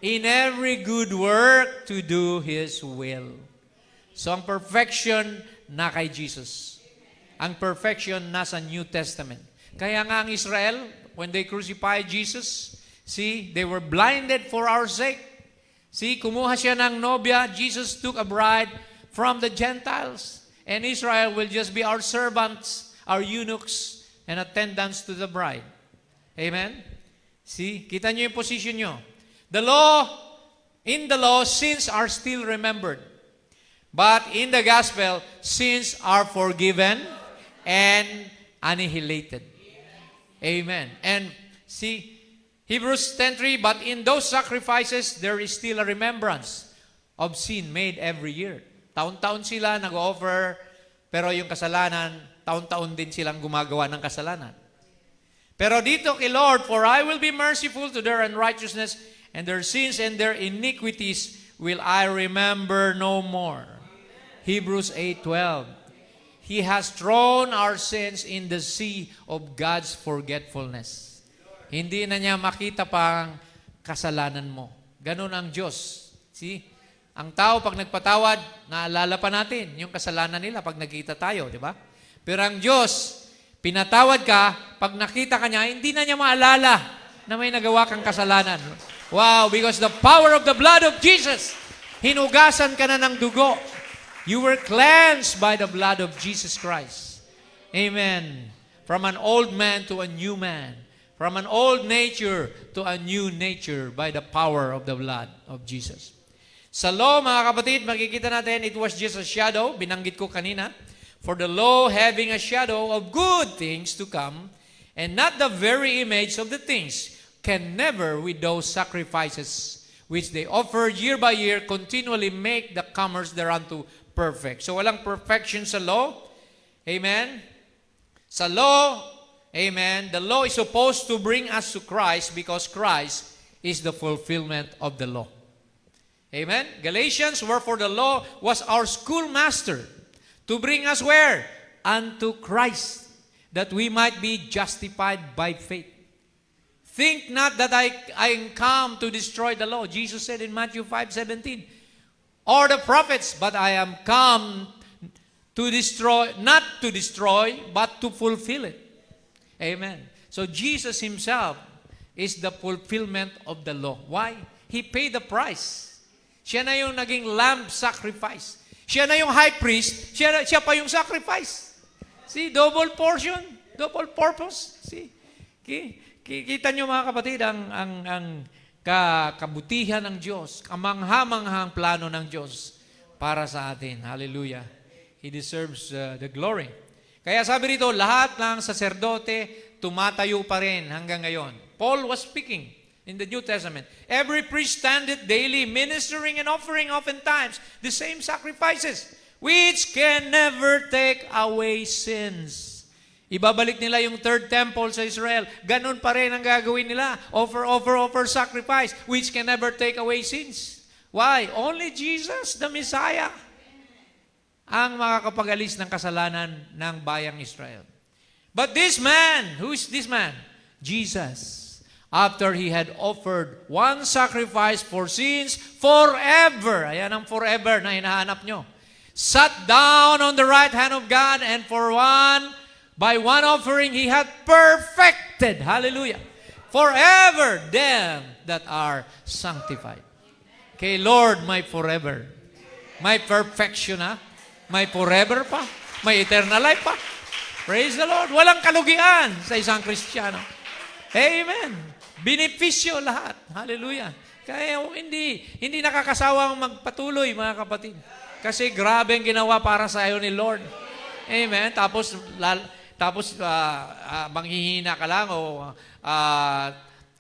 in every good work to do His will. So ang perfection na kay Jesus. Ang perfection nasa New Testament. Kaya nga ang Israel, when they crucified Jesus, see, they were blinded for our sake. See, kumuha siya ng nobya. Jesus took a bride from the Gentiles. And Israel will just be our servants, our eunuchs, and attendants to the bride. Amen? See, kita nyo yung position nyo. In the law, sins are still remembered. But in the gospel, sins are forgiven and annihilated. Amen. And see, Hebrews 10:3, but in those sacrifices, there is still a remembrance of sin made every year. Taon-taon sila nag-offer, pero yung kasalanan, taon-taon din silang gumagawa ng kasalanan. Pero dito kay Lord, for I will be merciful to their unrighteousness, and their sins and their iniquities will I remember no more. Hebrews 8:12. He has thrown our sins in the sea of God's forgetfulness. Hindi na niya makita pang kasalanan mo. Ganun ang Diyos. See? Ang tao, pag nagpatawad, naalala pa natin yung kasalanan nila pag nagkita tayo, di ba? Pero ang Diyos, pinatawad ka, pag nakita ka niya, hindi na niya maalala na may nagawa kang kasalanan. Wow, because the power of the blood of Jesus, hinugasan ka na ng dugo. You were cleansed by the blood of Jesus Christ. Amen. From an old man to a new man. From an old nature to a new nature by the power of the blood of Jesus. Sa law, mga kapatid, makikita natin, it was just a shadow, binanggit ko kanina, for the law having a shadow of good things to come, and not the very image of the things, can never, with those sacrifices which they offer year by year, continually make the comers thereunto perfect. So walang perfection sa law. Amen? Sa law, amen, the law is supposed to bring us to Christ because Christ is the fulfillment of the law. Amen? Galatians, wherefore the law was our schoolmaster to bring us where? Unto Christ, that we might be justified by faith. Think not that I am come to destroy the law. Jesus said in Matthew 5:17, or the prophets, but I am come to destroy, not to destroy, but to fulfill it. Amen. So Jesus Himself is the fulfillment of the law. Why? He paid the price. Siya na yung naging lamb sacrifice. Siya na yung high priest. Siya pa yung sacrifice. See, double portion, double purpose. See, kita nyo mga kapatid ang kabutihan ng Diyos, kamangha-manghang plano ng Diyos para sa atin. Hallelujah. He deserves the glory. Kaya sabi rito, lahat ng saserdote tumatayo pa rin hanggang ngayon. Paul was speaking. in the New Testament. Every priest standeth daily, ministering and offering oftentimes the same sacrifices, which can never take away sins. Ibabalik nila yung third temple sa Israel. Ganun pa rin ang gagawin nila. Offer sacrifice, which can never take away sins. Why? Only Jesus, the Messiah, ang makakapag-alis ng kasalanan ng bayang Israel. But this man, who is this man? Jesus. After he had offered one sacrifice for sins forever, ayan ang forever na hinahanap nyo, sat down on the right hand of God, and by one offering he had perfected, hallelujah, forever them that are sanctified. Okay, Lord, my forever, my perfection, may forever pa, may eternal life pa. Praise the Lord. Walang kalugian sa isang Kristiyano. Amen. Benepisyo lahat. Hallelujah. Kaya hindi nakakasawang magpatuloy, mga kapatid. Kasi grabe ang ginawa para sa iyo ni Lord. Amen. Tapos manghihina ka lang o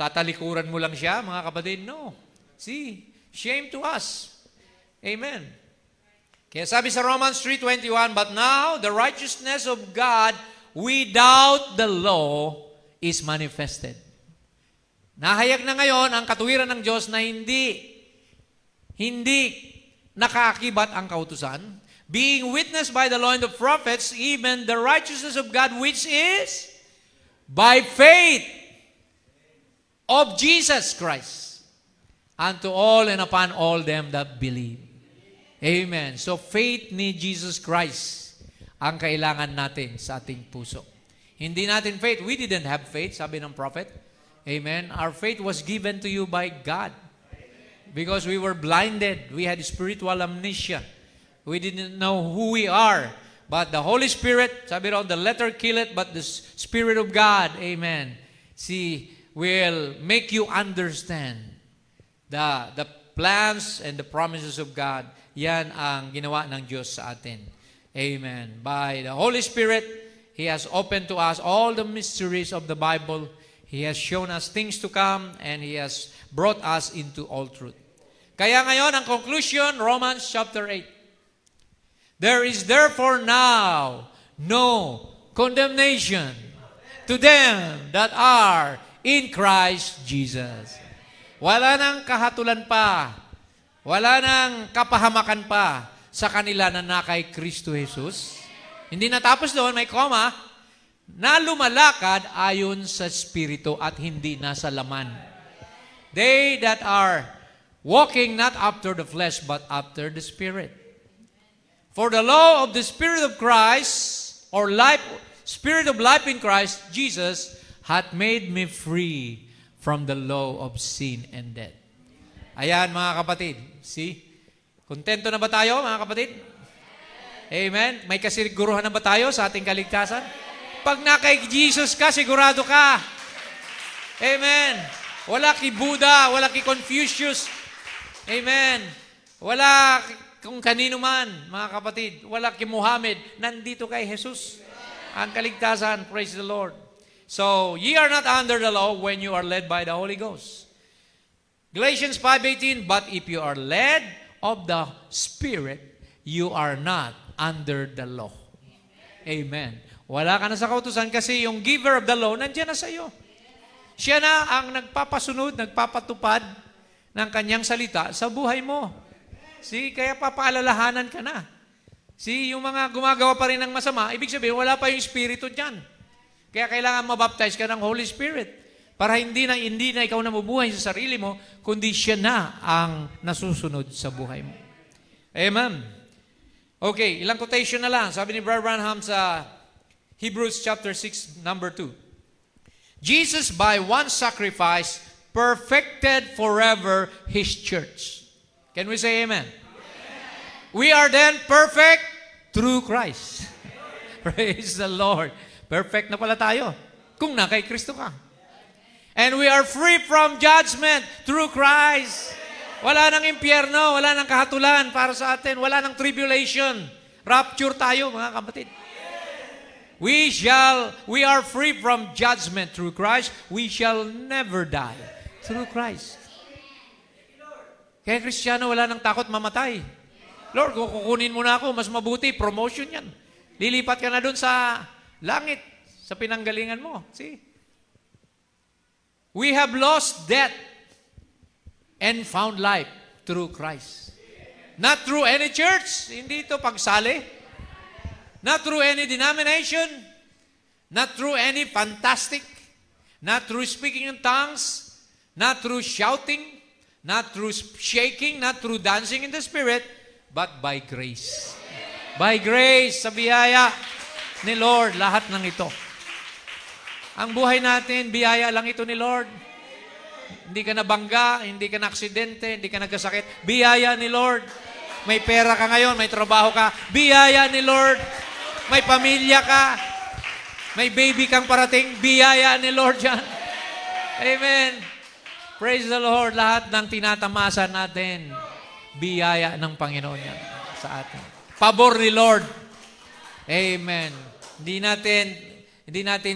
tatalikuran mo lang siya, mga kapatid. No. See, shame to us. Amen. Kaya sabi sa Romans 3:21, but now the righteousness of God without the law is manifested. Nahayag na ngayon ang katuwiran ng Diyos na hindi nakaakibat ang kautusan, being witnessed by the law and the prophets, even the righteousness of God which is by faith of Jesus Christ unto all and upon all them that believe. Amen. So faith ni Jesus Christ ang kailangan natin sa ating puso. Hindi natin faith. We didn't have faith, sabi ng prophet. Amen. Our faith was given to you by God. Because we were blinded. We had spiritual amnesia. We didn't know who we are. But the Holy Spirit, sabi raw, the letter kill it, but the Spirit of God, amen, will make you understand the plans and the promises of God. Yan ang ginawa ng Diyos sa atin. Amen. By the Holy Spirit, He has opened to us all the mysteries of the Bible. He has shown us things to come, and He has brought us into all truth. Kaya ngayon, ang conclusion, Romans chapter 8. There is therefore now no condemnation to them that are in Christ Jesus. Wala nang kahatulan pa, wala nang kapahamakan pa sa kanila na kay Kristo Jesus. Hindi natapos doon, may comma, na lumalakad ayon sa Espiritu at hindi nasa laman. They that are walking not after the flesh, but after the Spirit. For the law of the Spirit of Christ, or life, Spirit of life in Christ Jesus, hath made me free from the law of sin and death. Ayan, mga kapatid. See? Kontento na ba tayo, mga kapatid? Amen? May kasiguruhan na ba tayo sa ating kaligtasan? Pag na kay Jesus ka, sigurado ka. Amen? Wala ki Buddha, wala ki Confucius. Amen? Wala kung kanino man, mga kapatid. Wala ki Muhammad. Nandito kay Jesus. Ang kaligtasan, praise the Lord. So, ye are not under the law when you are led by the Holy Ghost. Galatians 5:18, but if you are led of the Spirit, you are not under the law. Amen. Wala ka na sa kautusan kasi yung giver of the law, nandiyan na sa iyo. Siya na ang nagpapasunod, nagpapatupad ng kanyang salita sa buhay mo. See, kaya papaalalahanan ka na. See, yung mga gumagawa pa rin ng masama, ibig sabihin, wala pa yung Espiritu dyan. Kaya kailangan mabaptize ka ng Holy Spirit para hindi na ikaw na mabuhay sa sarili mo, kundi siya na ang nasusunod sa buhay mo. Amen. Okay, ilang quotation na lang. Sabi ni Brother Branham sa Hebrews chapter 6, number 2. Jesus by one sacrifice perfected forever His church. Can we say amen? We are then perfect through Christ. Praise the Lord. Perfect na pala tayo kung na kay Kristo ka. And we are free from judgment through Christ. Wala nang impyerno, wala nang kahatulan para sa atin, wala nang tribulation. Rapture tayo, mga kapatid. We are free from judgment through Christ. We shall never die Through Christ. Kaya Kristiyano, wala nang takot mamatay. Lord, kung kukunin mo na ako, mas mabuti, promotion yan. Lilipat ka na dun sa langit, sa pinanggalingan mo. See? We have lost death and found life through Christ. Not through any church, hindi ito pagsali. Not through any denomination. Not through any fantastic. Not through speaking in tongues. Not through shouting. Not through shaking. Not through dancing in the Spirit. But by grace. By grace, sa biyaya ni Lord, lahat ng ito. Ang buhay natin, biyaya lang ito ni Lord. Hindi ka nabangga, hindi ka na-aksidente, hindi ka nagkasakit. Biyaya ni Lord. May pera ka ngayon, may trabaho ka. Biyaya ni Lord. May pamilya ka. May baby kang parating. Biyaya ni Lord yan. Amen. Praise the Lord. Lahat ng tinatamasa natin, biyaya ng Panginoon yan sa atin. Pabor ni Lord. Amen. Hindi natin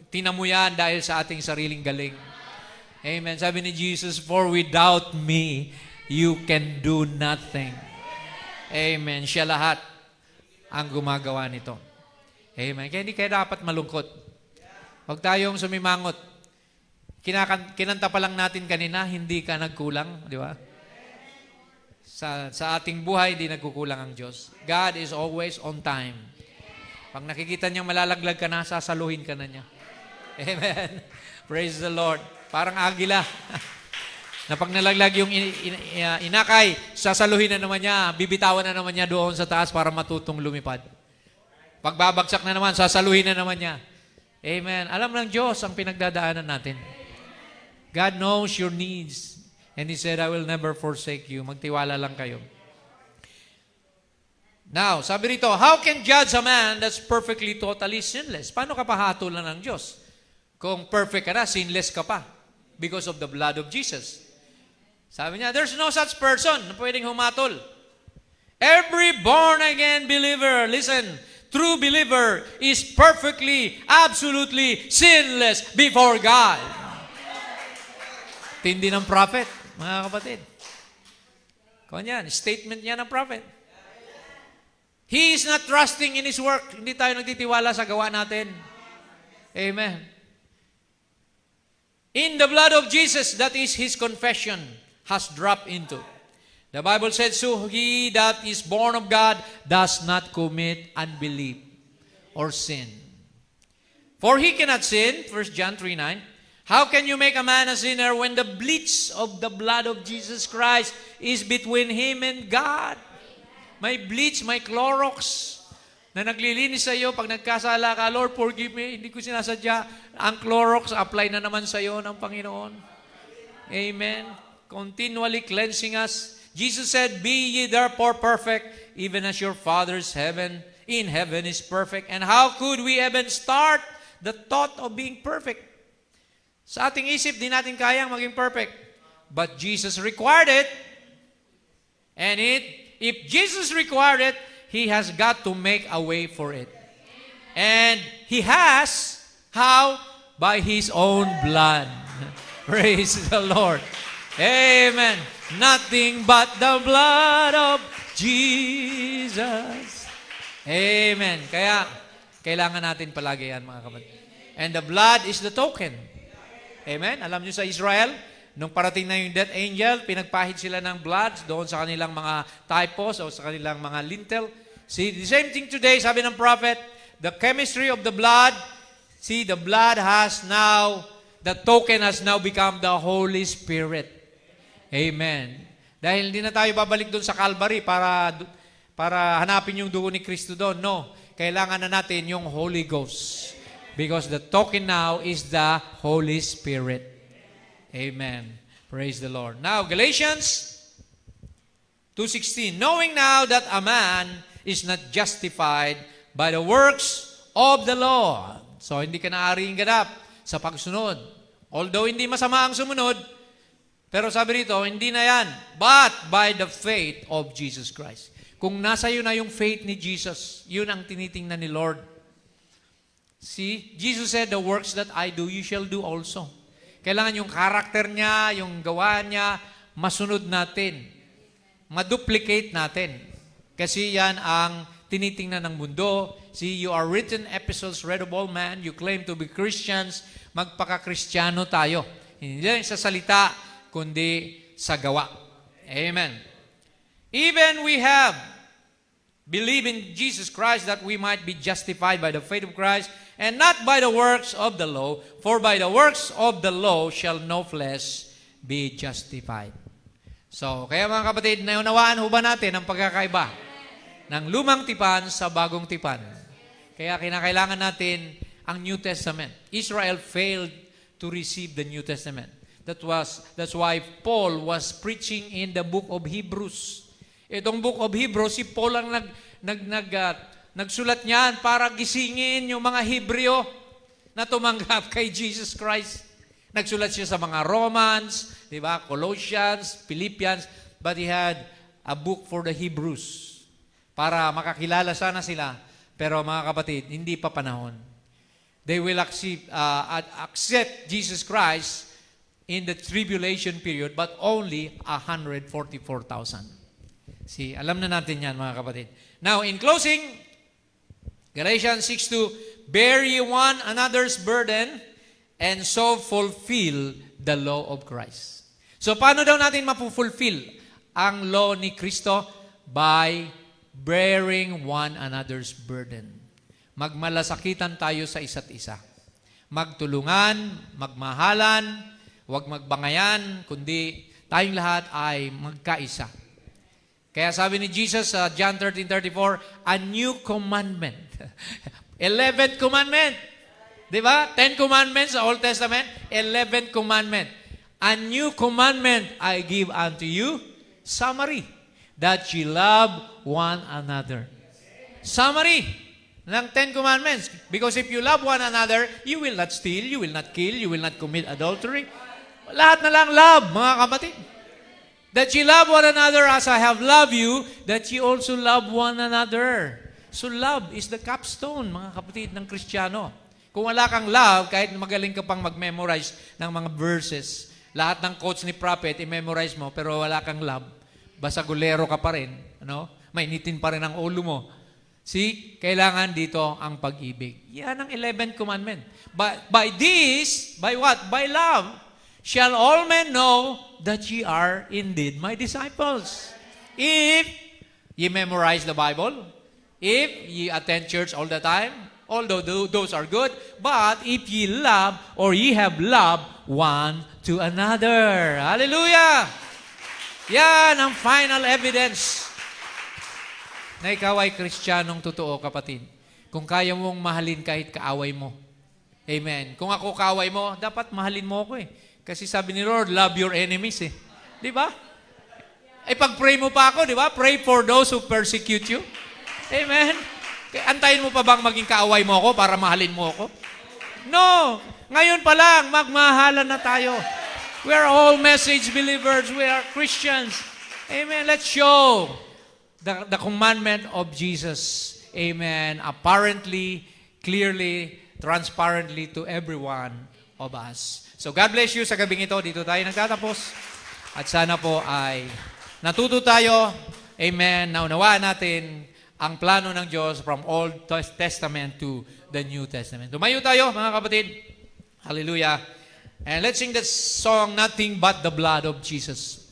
tinamuyan dahil sa ating sariling galing. Amen. Sabi ni Jesus, for without me, you can do nothing. Amen. Siya lahat ang gumagawa nito. Amen. Kaya hindi kayo dapat malungkot. Huwag tayong sumimangot. Kinanta pa lang natin kanina, hindi ka nagkulang, di ba? Sa ating buhay, hindi nagkukulang ang Diyos. God is always on time. Pag nakikita niyang malalaglag ka na, sasaluhin ka na niya. Amen. Praise the Lord. Parang agila. Na pag nalaglag yung inakay, sasaluhin na naman niya, bibitawan na naman niya doon sa taas para matutong lumipad. Pag babagsak na naman, sasaluhin na naman niya. Amen. Alam ng Diyos ang pinagdadaanan natin. God knows your needs. And He said, I will never forsake you. Magtiwala lang kayo. Now, sabi rito, how can judge a man that's perfectly, totally sinless? Paano ka pahatulan ng Diyos? Kung perfect ka na, sinless ka pa. Because of the blood of Jesus. Sabi niya, there's no such person na pwedeng humatol. Every born-again believer, listen, true believer is perfectly, absolutely sinless before God. Tindi ng prophet, mga kapatid. Kung yan, statement niya ng prophet. He is not trusting in His work. Hindi tayo nagtitiwala sa gawa natin. Amen. In the blood of Jesus, that is His confession, has dropped into. The Bible says, so he that is born of God does not commit unbelief or sin. For he cannot sin, 1 John 3:9. How can you make a man a sinner when the bleach of the blood of Jesus Christ is between him and God? May bleach, may Clorox na naglilinis sa iyo pag nagkasala ka, Lord, forgive me, hindi ko sinasadya. Ang Clorox, apply na naman sa iyo ng Panginoon. Amen. Continually cleansing us. Jesus said, be ye therefore perfect, even as your Father's in heaven is perfect. And how could we even start the thought of being perfect? Sa ating isip, di natin kayang maging perfect. But Jesus required it. And if Jesus required it, He has got to make a way for it. And He has. How? By His own blood. Praise the Lord. Amen. Nothing but the blood of Jesus. Amen. Kaya, kailangan natin palagi yan, mga kapatid. And the blood is the token. Amen. Alam niyo sa Israel, nung parating na yung death angel, pinagpahid sila ng blood doon sa kanilang mga typos o sa kanilang mga lintel. See, the same thing today, sabi ng prophet, the chemistry of the blood, see, the blood has now, the token has now become the Holy Spirit. Amen. Dahil hindi na tayo babalik doon sa Calvary para hanapin yung dugo ni Kristo doon. No, kailangan na natin yung Holy Ghost. Because the token now is the Holy Spirit. Amen. Praise the Lord. Now, Galatians 2:16. Knowing now that a man is not justified by the works of the law. So, hindi ka naaaring ganap sa pagsunod. Although hindi masama ang sumunod, pero sabi rito, hindi na yan. But by the faith of Jesus Christ. Kung nasa iyo na yung faith ni Jesus, yun ang tinitingnan ni Lord. See, Jesus said, the works that I do, you shall do also. Kailangan yung karakter niya, yung gawa niya, masunod natin. Ma-duplicate natin. Kasi yan ang tinitingnan ng mundo. See, you are written epistles read of all men. You claim to be Christians. Magpaka-Kristiyano tayo. Hindi lang sa salita, kundi sa gawa. Amen. Even we have believed in Jesus Christ that we might be justified by the faith of Christ and not by the works of the law. For by the works of the law shall no flesh be justified. So, kaya mga kapatid, naunawaan ho ba natin ang pagkakaiba ng lumang tipan sa bagong tipan? Kaya kinakailangan natin ang New Testament. Israel failed to receive the New Testament. That's why Paul was preaching in the book of Hebrews. Itong book of Hebrews, si Paul ang nagsulat niyan para gisingin yung mga Hebreo na tumanggap kay Jesus Christ. Nagsulat siya sa mga Romans, di ba? Colossians, Philippians, but he had a book for the Hebrews para makakilala sana sila. Pero mga kapatid, hindi pa panahon. They will accept Jesus Christ in the tribulation period, but only 144,000. See, alam na natin yan, mga kapatid. Now, in closing, Galatians 6:2, bear ye one another's burden, and so fulfill the law of Christ. So, paano daw natin mapufulfill ang law ni Kristo? By bearing one another's burden. Magmalasakitan tayo sa isa't isa. Magtulungan, magmahalan, huwag magbangayan, kundi tayong lahat ay magkaisa. Kaya sabi ni Jesus sa John 13:34, a new commandment. 11th commandment. Di ba? 10 commandments sa Old Testament, 11th commandment. A new commandment I give unto you, summary, that ye love one another. Summary ng 10 commandments. Because if you love one another, you will not steal, you will not kill, you will not commit adultery. Lahat na lang love, mga kapatid. That ye love one another as I have loved you, that ye also love one another. So love is the capstone, mga kapatid, ng Kristiyano. Kung wala kang love, kahit magaling ka pang mag-memorize ng mga verses, lahat ng quotes ni prophet, i-memorize mo, pero wala kang love, basagulero ka pa rin, mainitin pa rin ang ulo mo. See, kailangan dito ang pag-ibig. Yan ang 11th commandment. By this, by what? By love, shall all men know that ye are indeed my disciples. If ye memorize the Bible, if ye attend church all the time, although those are good, but if ye love or ye have love one to another. Hallelujah! Yan ang final evidence na ikaw ay Kristiyanong totoo, kapatid. Kung kaya mong mahalin kahit kaaway mo. Amen. Kung ako kaaway mo, dapat mahalin mo ako eh. Kasi sabi ni Lord, love your enemies eh. Di ba? Pag-pray mo pa ako, di ba? Pray for those who persecute you. Amen. Antayin mo pa bang maging kaaway mo ako para mahalin mo ako? No! Ngayon pa lang, magmahalan na tayo. We are all message believers. We are Christians. Amen. Let's show the commandment of Jesus. Amen. Apparently, clearly, transparently to everyone of us. So God bless you sa gabing ito. Dito tayo nagtatapos. At sana po ay natuto tayo. Amen. Naunawaan natin ang plano ng Diyos from Old Testament to the New Testament. Lumayo tayo, mga kapatid. Hallelujah. And let's sing that song, Nothing But the Blood of Jesus.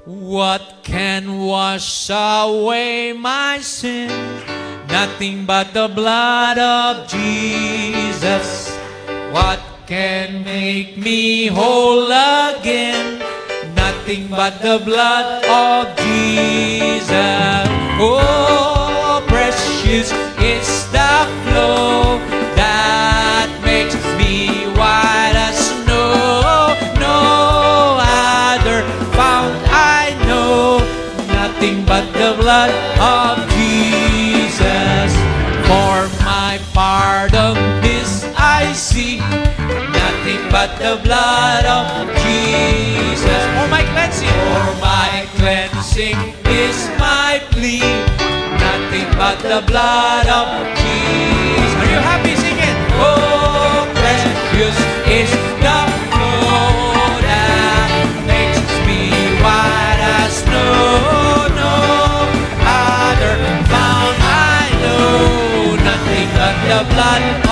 What can wash away my sin? Nothing but the blood of Jesus. What can make me whole again? Nothing but the blood of Jesus. Oh, precious is the flow that makes me white as snow. No other fount I know. Nothing but the blood of Jesus. For my pardon this I see. Nothing but the blood of Jesus. For my cleansing is my plea. Nothing but the blood of Jesus. Are you happy? Sing it. Oh, precious is the flow the blood